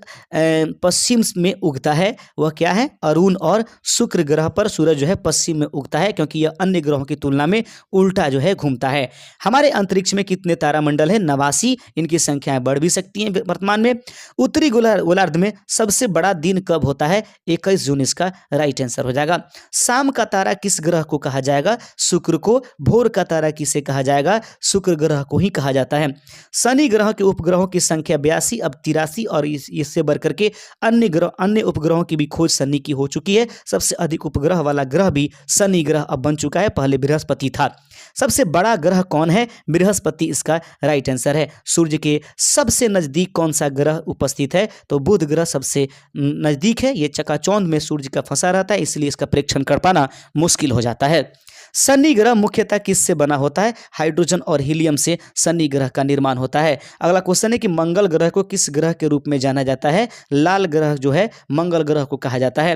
पश्चिम में उगता है वह क्या है? अरुण और शुक्र ग्रह पर सूरज जो है पश्चिम में उगता है, क्योंकि यह अन्य ग्रहों की तुलना में उल्टा जो है घूमता है। हमारे अंतरिक्ष में कितने तारामंडल है? 89। इनकी संख्याएं बढ़ भी सकती हैं वर्तमान में। उत्तरी गोलार्ध में सबसे बड़ा दिन कब होता है? 21 जून इसका राइट आंसर हो जाएगा। शाम का तारा किस ग्रह को कहा जाएगा? शुक्र को। भोर का तारा किसे कहा जाएगा? शुक्र ग्रह को ही कहा जाता है। शनि ग्रह के उपग्रहों की संख्या 82, अब 83 और इससे बढ़कर के अन्य उपग्रहों की भी खोज शनि की हो चुकी है। सबसे अधिक उपग्रह वाला ग्रह भी शनि ग्रह अब बन चुका है, पहले बृहस्पति था। सबसे बड़ा ग्रह कौन है? बृहस्पति इसका राइट आंसर है। सूर्य के सबसे नजदीक कौन सा ग्रह उपस्थित है? तो बुध ग्रह सबसे नजदीक है। ये चकाचौंध में सूर्य का फंसा रहता है, इसलिए इसका प्रेक्षण कर पाना मुश्किल हो जाता है। शनि ग्रह मुख्यतः किससे बना होता है? हाइड्रोजन और हीलियम से शनि ग्रह का निर्माण होता है। अगला क्वेश्चन है कि मंगल ग्रह को किस ग्रह के रूप में जाना जाता है? लाल ग्रह जो है मंगल ग्रह को कहा जाता है।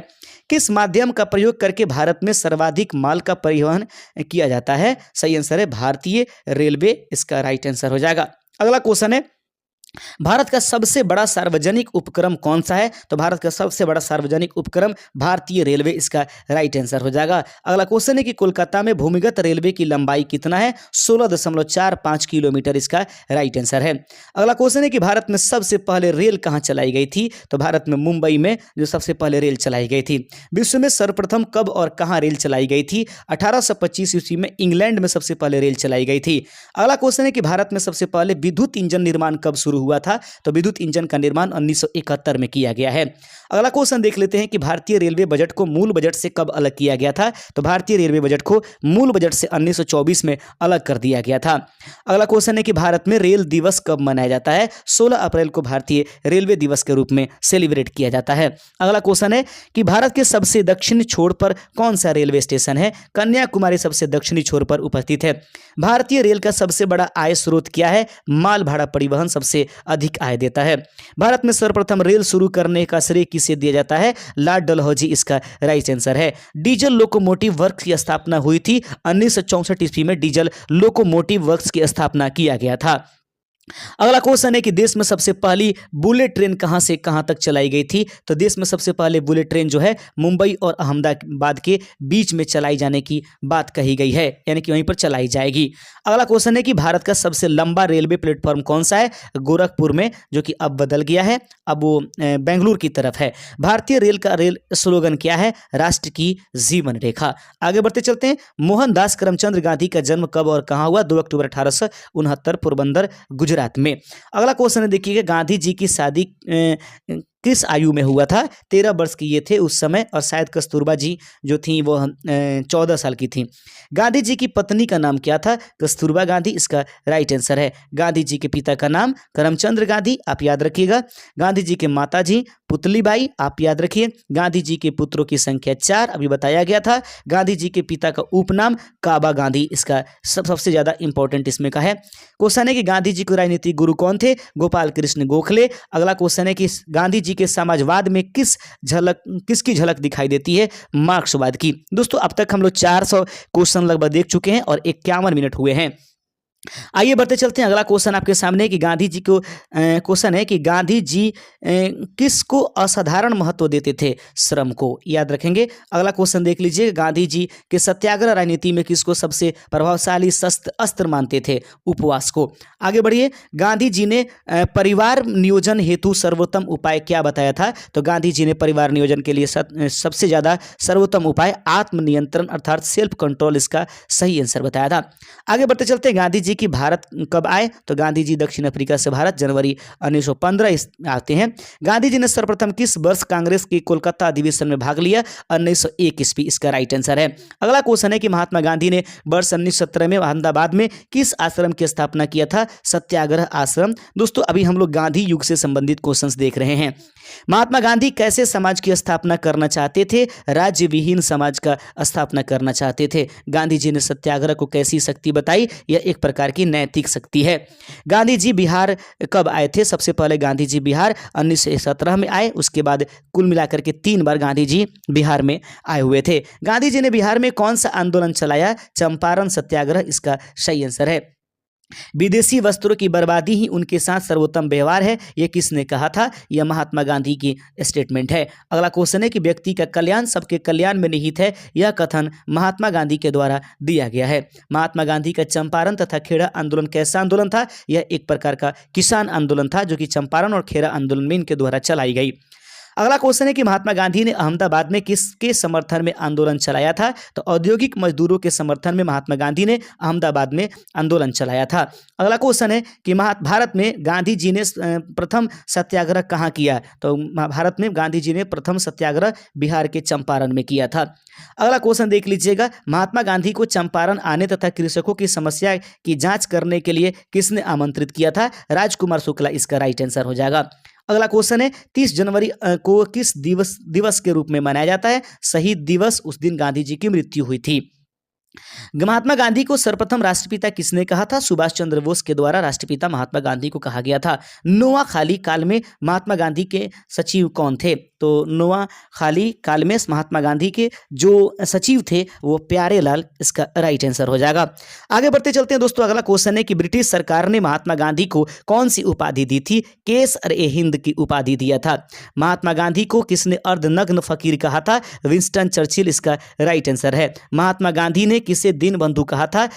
किस माध्यम का प्रयोग करके भारत में सर्वाधिक माल का परिवहन किया जाता है? सही आंसर है भारतीय रेलवे, इसका राइट आंसर हो जाएगा। अगला क्वेश्चन है भारत का सबसे बड़ा सार्वजनिक उपक्रम कौन सा है? तो भारत का सबसे बड़ा सार्वजनिक उपक्रम भारतीय रेलवे इसका राइट आंसर हो जाएगा। अगला क्वेश्चन है कि कोलकाता में भूमिगत रेलवे की लंबाई कितना है? 16.45 किलोमीटर इसका राइट आंसर है। अगला क्वेश्चन है कि भारत में सबसे पहले रेल कहाँ चलाई गई थी? तो भारत में मुंबई में जो सबसे पहले रेल चलाई गई थी। विश्व में सर्वप्रथम कब और कहाँ रेल चलाई गई थी? 1825 ईस्वी में इंग्लैंड में सबसे पहले रेल चलाई गई थी। अगला क्वेश्चन है कि भारत में सबसे पहले विद्युत इंजन निर्माण कब शुरू हुआ था? तो विद्युत इंजन का निर्माण 1971 में किया गया है। अगला क्वेश्चन देख लेते हैं कि भारतीय रेलवे बजट को मूल बजट से कब अलग किया गया था? तो भारतीय रेलवे बजट को मूल बजट से 1924 में अलग कर दिया गया था। अगला क्वेश्चन है कि भारत में रेल दिवस कब मनाया जाता है? 16 अप्रैल को भारतीय रेलवे दिवस के रूप में सेलिब्रेट किया जाता है। अगला क्वेश्चन है कि भारत के सबसे दक्षिणी छोर पर कौन सा रेलवे स्टेशन है? कन्याकुमारी सबसे दक्षिणी छोर पर उपस्थित है। भारतीय रेल का सबसे बड़ा आय स्रोत क्या है? माल भाड़ा परिवहन सबसे अधिक आय देता है। भारत में सर्वप्रथम रेल शुरू करने का श्रेय किसे दिया जाता है? लॉर्ड डलहौजी इसका राइट आंसर है। डीजल लोकोमोटिव वर्क्स की स्थापना हुई थी 1964 ईस्वी में डीजल लोकोमोटिव वर्क्स की स्थापना किया गया था। अगला क्वेश्चन है कि देश में सबसे पहली बुलेट ट्रेन कहां से कहां तक चलाई गई थी? तो देश में सबसे पहले बुलेट ट्रेन जो है मुंबई और अहमदाबाद के बीच में चलाई जाने की बात कही गई है, यानी कि वहीं पर चलाई जाएगी। अगला क्वेश्चन है कि भारत का सबसे लंबा रेलवे प्लेटफॉर्म कौन सा है? गोरखपुर में, जो कि अब बदल गया है, अब वो बेंगलुरु की तरफ है। भारतीय रेल का रेल स्लोगन क्या है? राष्ट्र की जीवन रेखा। आगे बढ़ते चलते हैं। मोहनदास करमचंद गांधी का जन्म कब और कहां हुआ? 2 अक्टूबर 1869 पोरबंदर गुजरात में। अगला क्वेश्चन है देखिएगा, गांधी जी की शादी किस आयु में हुआ था? 13 वर्ष की ये थे उस समय, और शायद कस्तूरबा जी जो थी वो 14 साल की थी। गांधी जी की पत्नी का नाम क्या था? कस्तूरबा गांधी इसका राइट आंसर है। गांधी जी के पिता का नाम करमचंद्र गांधी, आप याद रखिएगा। गांधी जी के माता जी पुतलीबाई, आप याद रखिए। गांधी जी के पुत्रों की संख्या 4 अभी बताया गया था। गांधी जी के पिता का उपनाम काबा गांधी इसका सबसे ज्यादा इंपॉर्टेंट इसमें का है। क्वेश्चन है कि गांधी जी के राजनीतिक गुरु कौन थे? गोपाल कृष्ण गोखले। अगला क्वेश्चन है कि गांधी जी के समाजवाद में किसकी झलक दिखाई देती है? मार्क्सवाद की। दोस्तों अब तक हम लोग 400 क्वेश्चन लगभग देख चुके हैं और 51 मिनट हुए हैं। आइए बढ़ते चलते हैं। अगला क्वेश्चन आपके सामने कि गांधी जी को क्वेश्चन है कि गांधी जी किसको असाधारण महत्व देते थे? श्रम को, याद रखेंगे। अगला क्वेश्चन देख लीजिए, गांधी जी के सत्याग्रह राजनीति में किसको सबसे प्रभावशाली अस्त्र मानते थे? उपवास को। आगे बढ़िए। गांधी जी ने परिवार नियोजन हेतु सर्वोत्तम उपाय क्या बताया था? तो गांधी जी ने परिवार नियोजन के लिए सबसे ज्यादा सर्वोत्तम उपाय आत्मनियंत्रण अर्थात सेल्फ कंट्रोल इसका सही आंसर बताया था। आगे बढ़ते चलते हैं। गांधी जी की भारत कब आए? तो गांधी जी दक्षिण अफ्रीका से भारत जनवरी 1915 आते हैं। गांधी जी ने सर्वप्रथम किस वर्ष कांग्रेस के कोलकाता अधिवेशन में भाग लिया? 1901 ईस्वी इसका राइट आंसर है। अगला क्वेश्चन है कि महात्मा गांधी ने वर्ष 1917 में अहमदाबाद में किस आश्रम की स्थापना किया था? सत्याग्रह आश्रम। दोस्तों अभी हम लोग गांधी युग से संबंधित क्वेश्चंस देख रहे हैं। महात्मा गांधी कैसे समाज की स्थापना करना चाहते थे? राज्य विहीन समाज का स्थापना करना चाहते थे। गांधी जी ने सत्याग्रह को कैसी शक्ति बताई? यह एक प्रकार की नैतिक शक्ति है। गांधी जी बिहार कब आए थे? सबसे पहले गांधी जी बिहार 1917 में आए, उसके बाद कुल मिलाकर के 3 बार गांधी जी बिहार में आए हुए थे। गांधी जी ने बिहार में कौन सा आंदोलन चलाया? चंपारण सत्याग्रह इसका सही आंसर है। विदेशी वस्त्रों की बर्बादी ही उनके साथ सर्वोत्तम व्यवहार है, यह किसने कहा था? यह महात्मा गांधी की स्टेटमेंट है। अगला क्वेश्चन है कि व्यक्ति का कल्याण सबके कल्याण में निहित है, यह कथन महात्मा गांधी के द्वारा दिया गया है। महात्मा गांधी का चंपारण तथा खेड़ा आंदोलन कैसा आंदोलन था? यह एक प्रकार का किसान आंदोलन था, जो कि चंपारण और खेड़ा आंदोलन में इनके द्वारा चलाई गई। अगला क्वेश्चन है कि महात्मा गांधी ने अहमदाबाद में किसके समर्थन में आंदोलन चलाया था? तो औद्योगिक मजदूरों के समर्थन में महात्मा गांधी ने अहमदाबाद में आंदोलन चलाया था। अगला क्वेश्चन है कि भारत में गांधी जी ने प्रथम सत्याग्रह कहाँ किया? तो भारत में गांधी जी ने प्रथम सत्याग्रह बिहार के चंपारण में किया था। अगला क्वेश्चन देख लीजिएगा, महात्मा गांधी को चंपारण आने तथा कृषकों की समस्या की जांच करने के लिए किसने आमंत्रित किया था? राजकुमार शुक्ला इसका राइट आंसर हो जाएगा। अगला क्वेश्चन है 30 जनवरी को किस दिवस के रूप में मनाया जाता है? शहीद दिवस। उस दिन गांधी जी की मृत्यु हुई थी। महात्मा गांधी को सर्वप्रथम राष्ट्रपिता किसने कहा था? सुभाष चंद्र बोस के द्वारा राष्ट्रपिता महात्मा गांधी को कहा गया था। नोआ खाली काल में महात्मा गांधी के सचिव कौन थे? तो नोआ खाली काल में महात्मा गांधी के जो सचिव थे वो प्यारेलाल, इसका राइट आंसर हो जाएगा। आगे बढ़ते चलते हैं दोस्तों। अगला क्वेश्चन है कि ब्रिटिश सरकार ने महात्मा गांधी को कौन सी उपाधि दी थी? केसर-ए-हिंद की उपाधि दिया था। महात्मा गांधी को किसने अर्धनग्न फकीर कहा था? विंस्टन चर्चिल, इसका राइट आंसर है। महात्मा गांधी ने किसे दीन बंधु कहा था?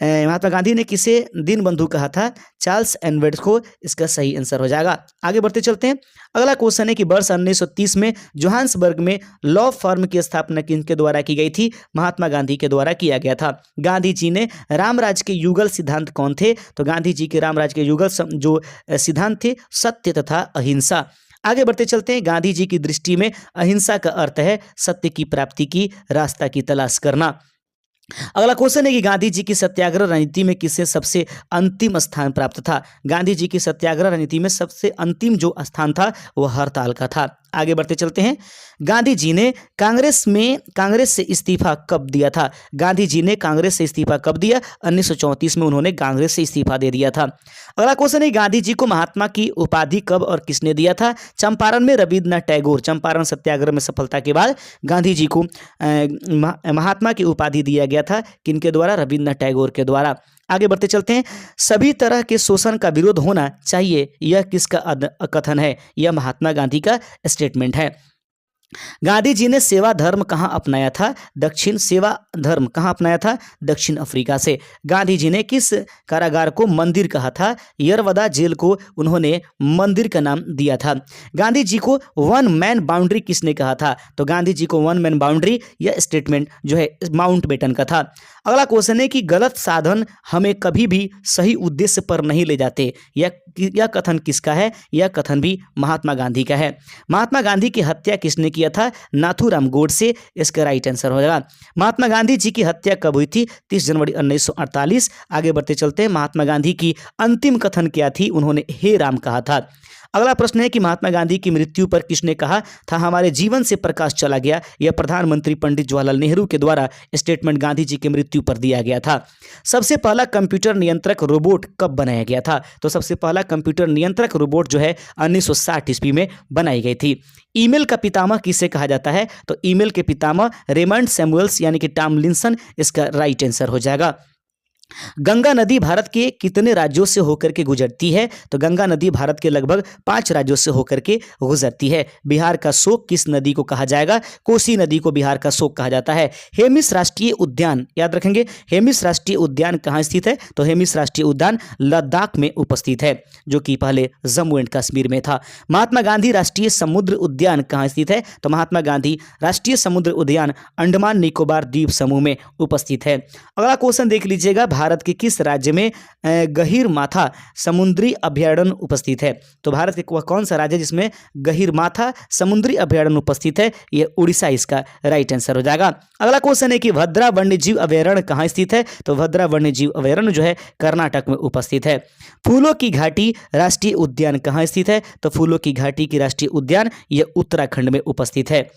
महात्मा गांधी ने किसे दीन बंधु कहा था? चार्ल्स एडवर्ड को, इसका सही आंसर हो जाएगा। आगे बढ़ते चलते हैं। अगला क्वेश्चन है कि वर्ष 1930 में जोहान्सबर्ग में लॉ फर्म की स्थापना किनके द्वारा की गई थी? महात्मा गांधी के द्वारा किया गया था। गांधी जी ने रामराज के युगल सिद्धांत कौन थे? तो गांधी जी के रामराज के युगल जो सिद्धांत थे सत्य तथा अहिंसा। आगे बढ़ते चलते हैं। गांधी जी की दृष्टि में अहिंसा का अर्थ है सत्य की प्राप्ति की रास्ता की तलाश करना। अगला क्वेश्चन है कि गांधी जी की सत्याग्रह रणनीति में किसे सबसे अंतिम स्थान प्राप्त था? गांधी जी की सत्याग्रह रणनीति में सबसे अंतिम जो स्थान था वह हड़ताल का था। आगे बढ़ते चलते हैं। गांधी जी ने कांग्रेस से इस्तीफा कब दिया था? गांधी जी ने कांग्रेस से इस्तीफा कब दिया? 1934 में उन्होंने कांग्रेस से इस्तीफा दे दिया था। अगला क्वेश्चन है गांधी जी को महात्मा की उपाधि कब और किसने दिया था? चंपारण में रविन्द्रनाथ टैगोर। चंपारण सत्याग्रह में सफलता के बाद गांधी जी को महात्मा की उपाधि दिया गया था। किनके द्वारा? रविन्द्रनाथ टैगोर के द्वारा। आगे बढ़ते चलते हैं। सभी तरह के शोषण का विरोध होना चाहिए, यह किसका कथन है? यह महात्मा गांधी का स्टेटमेंट है। गांधी जी ने सेवा धर्म कहाँ अपनाया था? दक्षिण अफ्रीका से। गांधी जी ने किस कारागार को मंदिर कहा था? यरवदा जेल को उन्होंने मंदिर का नाम दिया था। गांधी जी को वन मैन बाउंड्री किसने कहा था? तो गांधी जी को वन मैन बाउंड्री यह स्टेटमेंट जो है माउंटबेटन का था। अगला क्वेश्चन है कि गलत साधन हमें कभी भी सही उद्देश्य पर नहीं ले जाते, यह कथन किसका है? यह कथन भी महात्मा गांधी का है। महात्मा गांधी की हत्या किसने किया था? नाथूराम गोडसे, इसका राइट आंसर हो जाएगा। महात्मा गांधी जी की हत्या कब हुई थी? 30 जनवरी 1948। आगे बढ़ते चलते हैं। महात्मा गांधी की अंतिम कथन क्या थी? उन्होंने हे राम कहा था। अगला प्रश्न है कि महात्मा गांधी की मृत्यु पर किसने कहा था हमारे जीवन से प्रकाश चला गया? यह प्रधानमंत्री पंडित जवाहरलाल नेहरू के द्वारा स्टेटमेंट गांधी जी की मृत्यु पर दिया गया था। सबसे पहला कंप्यूटर नियंत्रक रोबोट कब बनाया गया था? तो सबसे पहला कंप्यूटर नियंत्रक रोबोट जो है 1960 ईस्वी में बनाई गई थी। ईमेल का पितामह किसे कहा जाता है? तो ईमेल के पितामह रेमंड सैमुअल्स यानी कि टॉमलिंसन, इसका राइट आंसर हो जाएगा। गंगा नदी भारत के कितने राज्यों से होकर के गुजरती है? तो गंगा नदी भारत के लगभग 5 राज्यों से होकर के गुजरती है। बिहार का शोक किस नदी को कहा जाएगा? कोसी नदी को बिहार का शोक कहा जाता है। हेमिस राष्ट्रीय उद्यान, याद रखेंगे, हेमिस राष्ट्रीय उद्यान कहाँ स्थित है? तो हेमिस राष्ट्रीय उद्यान लद्दाख में उपस्थित है, जो कि पहले जम्मू एंड कश्मीर में था। महात्मा गांधी राष्ट्रीय समुद्र उद्यान कहाँ स्थित है? तो महात्मा गांधी राष्ट्रीय समुद्र उद्यान अंडमान निकोबार द्वीप समूह में उपस्थित है। अगला क्वेश्चन देख लीजिएगा। भारत के किस राज्य में गहीरमाथा समुद्री अभयारण्य उपस्थित है? तो भारत के कौन सा राज्य जिसमें गहीरमाथा समुद्री अभयारण्य उपस्थित है? यह उड़ीसा, इसका राइट आंसर हो जाएगा। अगला क्वेश्चन है कि भद्रा वन्यजीव अभयारण्य कहाँ स्थित है? तो भद्रा वन्यजीव अभयारण्य जो है कर्नाटक में उपस्थित है। फूलों की घाटी राष्ट्रीय उद्यान कहाँ स्थित है? तो फूलों की घाटी की राष्ट्रीय उद्यान यह उत्तराखंड में उपस्थित है।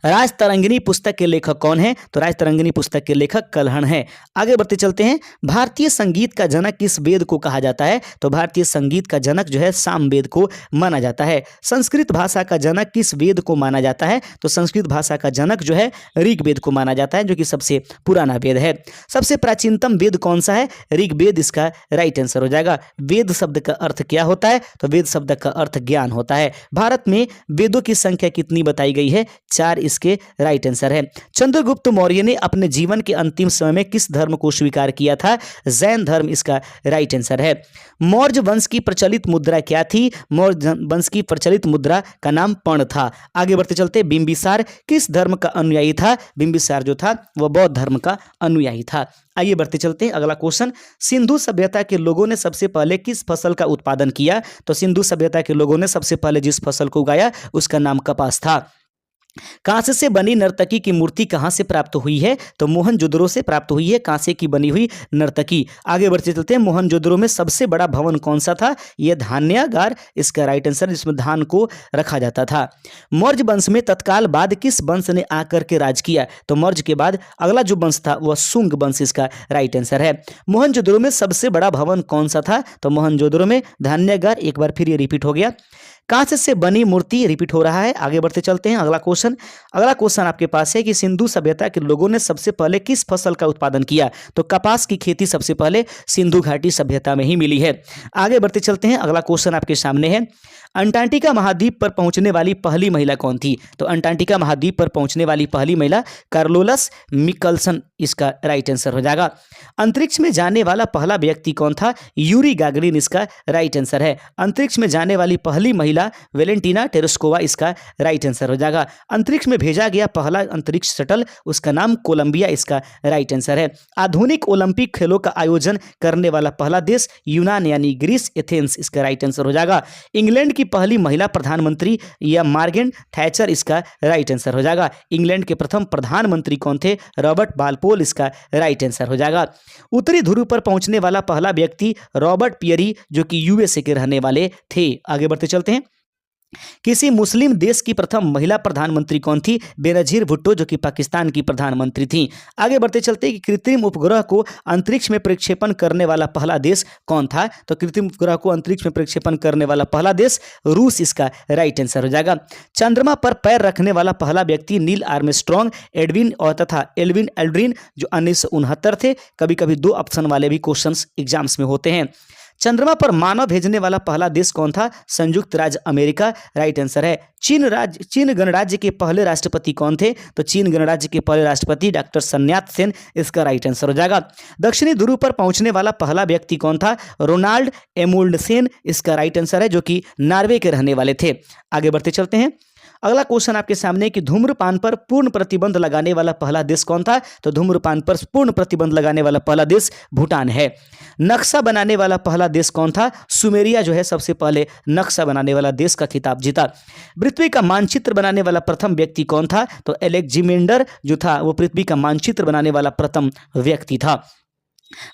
राजतरंगिणी पुस्तक के लेखक कौन है? तो राजतरंगिणी पुस्तक के लेखक कल्हण है। आगे बढ़ते चलते हैं। भारतीय संगीत का जनक किस वेद को कहा जाता है? तो भारतीय संगीत का जनक जो है सामवेद को माना जाता है। संस्कृत भाषा का जनक किस वेद को माना जाता है? तो संस्कृत भाषा का जनक जो है ऋग्वेद को माना जाता है, जो कि सबसे पुराना वेद है। सबसे प्राचीनतम वेद कौन सा है? ऋग्वेद, इसका राइट आंसर हो जाएगा। वेद शब्द का अर्थ क्या होता है? तो वेद शब्द का अर्थ ज्ञान होता है। भारत में वेदों की संख्या कितनी बताई गई है? 4, इसके राइट आंसर है। चंद्रगुप्त मौर्य ने अपने जीवन के अंतिम समय में किस धर्म को स्वीकार किया था? जैन धर्म, इसका राइट आंसर है। मौर्य वंश की प्रचलित मुद्रा क्या थी? मौर्य वंश की प्रचलित मुद्रा का नाम पण था। आगे बढ़ते चलते। बिंबिसार किस धर्म का अनुयायी था? बिंबिसार जो था वह बौद्ध धर्म का अनुयायी था। आइए बढ़ते चलते हैं। अगला क्वेश्चन, सिंधु सभ्यता के लोगों ने सबसे पहले किस फसल का उत्पादन किया? तो सिंधु सभ्यता के लोगों ने सबसे पहले जिस फसल को उगाया उसका नाम कपास था। कांसे से बनी नर्तकी की मूर्ति कहाँ से प्राप्त हुई है? तो मोहनजोदड़ो से प्राप्त हुई है कांसे की बनी हुई नर्तकी। आगे बढ़ते चलते हैं, मोहनजोदड़ो में सबसे बड़ा भवन कौन सा था? यह धान्यागार इसका राइट आंसर, जिसमें धान को रखा जाता था। मौर्य वंश में तत्काल बाद किस वंश ने आकर के राज किया? तो मौर्य के बाद अगला जो वंश था वह शुंग वंश इसका राइट आंसर है। मोहनजोदड़ो में सबसे बड़ा भवन कौन सा था? तो मोहनजोदड़ो में धान्यागार। एक बार फिर ये रिपीट हो गया। कांच से बनी मूर्ति रिपीट हो रहा है। आगे बढ़ते चलते हैं, अगला क्वेश्चन आपके पास है कि सिंधु सभ्यता के लोगों ने सबसे पहले किस फसल का उत्पादन किया? तो कपास की खेती सबसे पहले सिंधु घाटी सभ्यता में ही मिली है। आगे बढ़ते चलते हैं, अगला क्वेश्चन आपके सामने है, अंटार्कटिका महाद्वीप पर पहुंचने वाली पहली महिला कौन थी? तो अंटार्कटिका महाद्वीप पर पहुंचने वाली पहली महिला कार्लोलस मिकल्सन इसका राइट आंसर हो जाएगा। अंतरिक्ष में जाने वाला पहला व्यक्ति कौन था? यूरी गागरिन इसका राइट आंसर है। अंतरिक्ष में जाने वाली पहली महिला वेलेंटिना टेरेस्कोवा इसका राइट आंसर हो जाएगा। अंतरिक्ष में भेजा गया पहला अंतरिक्ष शटल, उसका नाम कोलंबिया इसका राइट आंसर है। आधुनिक ओलंपिक खेलों का आयोजन करने वाला पहला देश यूनान यानी ग्रीस, एथेंस इसका राइट आंसर हो जाएगा। इंग्लैंड की पहली महिला प्रधानमंत्री या मार्गरेट थैचर इसका राइट आंसर हो जाएगा। इंग्लैंड के प्रथम प्रधानमंत्री कौन थे? रॉबर्ट बालपोल इसका राइट आंसर हो जाएगा। उत्तरी ध्रुव पर पहुंचने वाला पहला व्यक्ति रॉबर्ट पियरी जो कि यूएसए के रहने वाले थे। आगे बढ़ते चलते हैं, किसी मुस्लिम देश की प्रथम महिला प्रधानमंत्री कौन थी? बेनजीर भुट्टो जो कि पाकिस्तान की प्रधानमंत्री थी। आगे बढ़ते चलते हैं कि कृत्रिम उपग्रह को अंतरिक्ष में प्रक्षेपण करने वाला पहला देश कौन था? तो कृत्रिम उपग्रह को अंतरिक्ष में प्रक्षेपण करने वाला पहला देश रूस इसका राइट आंसर हो जाएगा। चंद्रमा पर पैर रखने वाला पहला व्यक्ति नील आर्मस्ट्रॉन्ग, एडविन और तथा एल्विन एल्ड्रिन जो 1969 थे। कभी कभी 2 ऑप्शन वाले भी क्वेश्चन एग्जाम्स में होते हैं। चंद्रमा पर मानव भेजने वाला पहला देश कौन था? संयुक्त राज्य अमेरिका राइट आंसर है। चीन गणराज्य के पहले राष्ट्रपति कौन थे? तो चीन गणराज्य के पहले राष्ट्रपति डॉक्टर sun यat-sen इसका राइट आंसर हो जाएगा। दक्षिणी ध्रुव पर पहुंचने वाला पहला व्यक्ति कौन था? रोनाल्ड एमुंडसेन इसका राइट आंसर है, जो कि नॉर्वे के रहने वाले थे। आगे बढ़ते चलते हैं, अगला क्वेश्चन आपके सामने कि धूम्रपान पर पूर्ण प्रतिबंध लगाने वाला पहला देश कौन था? तो धूम्रपान पर पूर्ण प्रतिबंध लगाने वाला पहला देश भूटान है। नक्शा बनाने वाला पहला देश कौन था? सुमेरिया जो है सबसे पहले नक्शा बनाने वाला देश का खिताब जीता। पृथ्वी का मानचित्र बनाने वाला प्रथम व्यक्ति कौन था? तो अलेक्जेंडर जो था वो पृथ्वी का मानचित्र बनाने वाला प्रथम व्यक्ति था।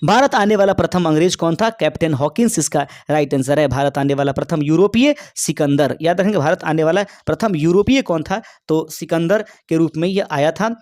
भारत आने वाला प्रथम अंग्रेज कौन था? कैप्टन हॉकिंस इसका राइट आंसर है। भारत आने वाला प्रथम यूरोपीय सिकंदर। याद रखेंगे, भारत आने वाला प्रथम यूरोपीय कौन था? तो सिकंदर के रूप में यह आया था।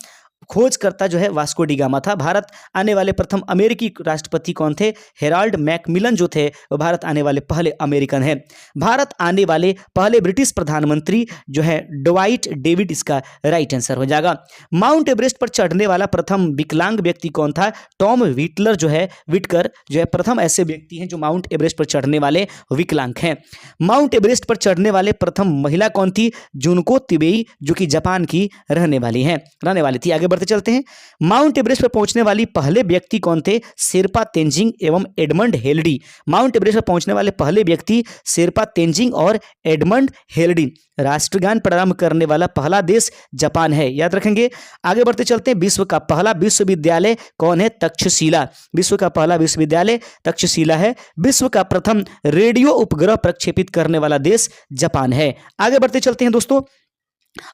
खोजकर्ता जो है वास्को डी गामा था। भारत आने वाले प्रथम अमेरिकी राष्ट्रपति कौन थे? हेराल्ड मैकमिलन जो थे वो भारत आने वाले पहले अमेरिकन है। भारत आने वाले पहले ब्रिटिश प्रधानमंत्री जो है डवाइट डेविड इसका राइट आंसर हो जाएगा। माउंट एवरेस्ट पर चढ़ने वाला प्रथम विकलांग व्यक्ति कौन था? टॉम विटकर जो है प्रथम ऐसे व्यक्ति हैं जो माउंट एवरेस्ट पर चढ़ने वाले विकलांग हैं। माउंट एवरेस्ट पर चढ़ने वाले प्रथम महिला कौन थी? जुनको तिबेई जो कि जापान की रहने वाली थी। आगे बढ़ते चलते हैं, माउंट एवरेस्ट पर पहुंचने वाली पहले व्यक्ति कौन थे? शेरपा तेंजिंग एवं एडमंड हेलडी। माउंट एवरेस्ट पर पहुंचने वाले पहले व्यक्ति शेरपा तेंजिंग और एडमंड हेलडी। राष्ट्रगान प्रारंभ करने वाला पहला देश जापान है। याद रखेंगे। आगे बढ़ते चलते हैं, विश्व का पहला विश्वविद्यालय कौन है? तक्षशिला। विश्व का पहला विश्वविद्यालय तक्षशिला है। विश्व का प्रथम रेडियो उपग्रह प्रक्षेपित करने वाला देश जापान है। आगे बढ़ते चलते हैं दोस्तों,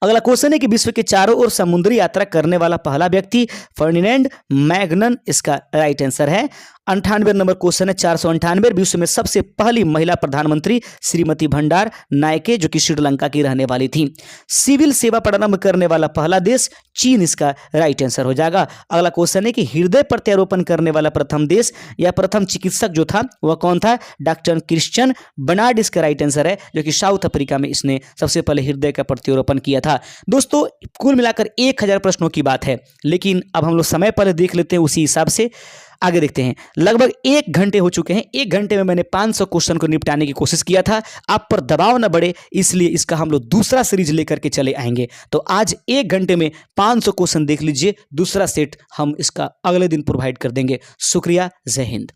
अगला क्वेश्चन है कि विश्व के चारों ओर समुद्री यात्रा करने वाला पहला व्यक्ति फर्डिनेंड मैगनन इसका राइट आंसर है। 98 नंबर क्वेश्चन है, 498। विश्व में सबसे पहली महिला प्रधानमंत्री श्रीमती भंडार नायके जो कि श्रीलंका की रहने वाली थी। सिविल सेवा प्रारंभ करने वाला पहला देश चीन इसका राइट आंसर हो जाएगा। अगला क्वेश्चन है कि हृदय प्रत्यारोपण करने वाला प्रथम देश या प्रथम चिकित्सक जो था वह कौन था? डॉक्टर क्रिश्चियन बर्नार्ड इसका राइट आंसर है, जो कि साउथ अफ्रीका में इसने सबसे पहले हृदय का प्रत्यारोपण किया था। दोस्तों कुल मिलाकर 1000 प्रश्नों की बात है, लेकिन अब हम लोग समय पहले देख लेते हैं, उसी हिसाब से आगे देखते हैं। लगभग 1 घंटे हो चुके हैं। 1 घंटे में मैंने 500 क्वेश्चन को निपटाने की कोशिश किया था। आप पर दबाव न बढ़े इसलिए इसका हम लोग दूसरा सीरीज लेकर के चले आएंगे। तो आज 1 घंटे में 500 क्वेश्चन देख लीजिए। दूसरा सेट हम इसका अगले दिन प्रोवाइड कर देंगे। शुक्रिया, जय हिंद।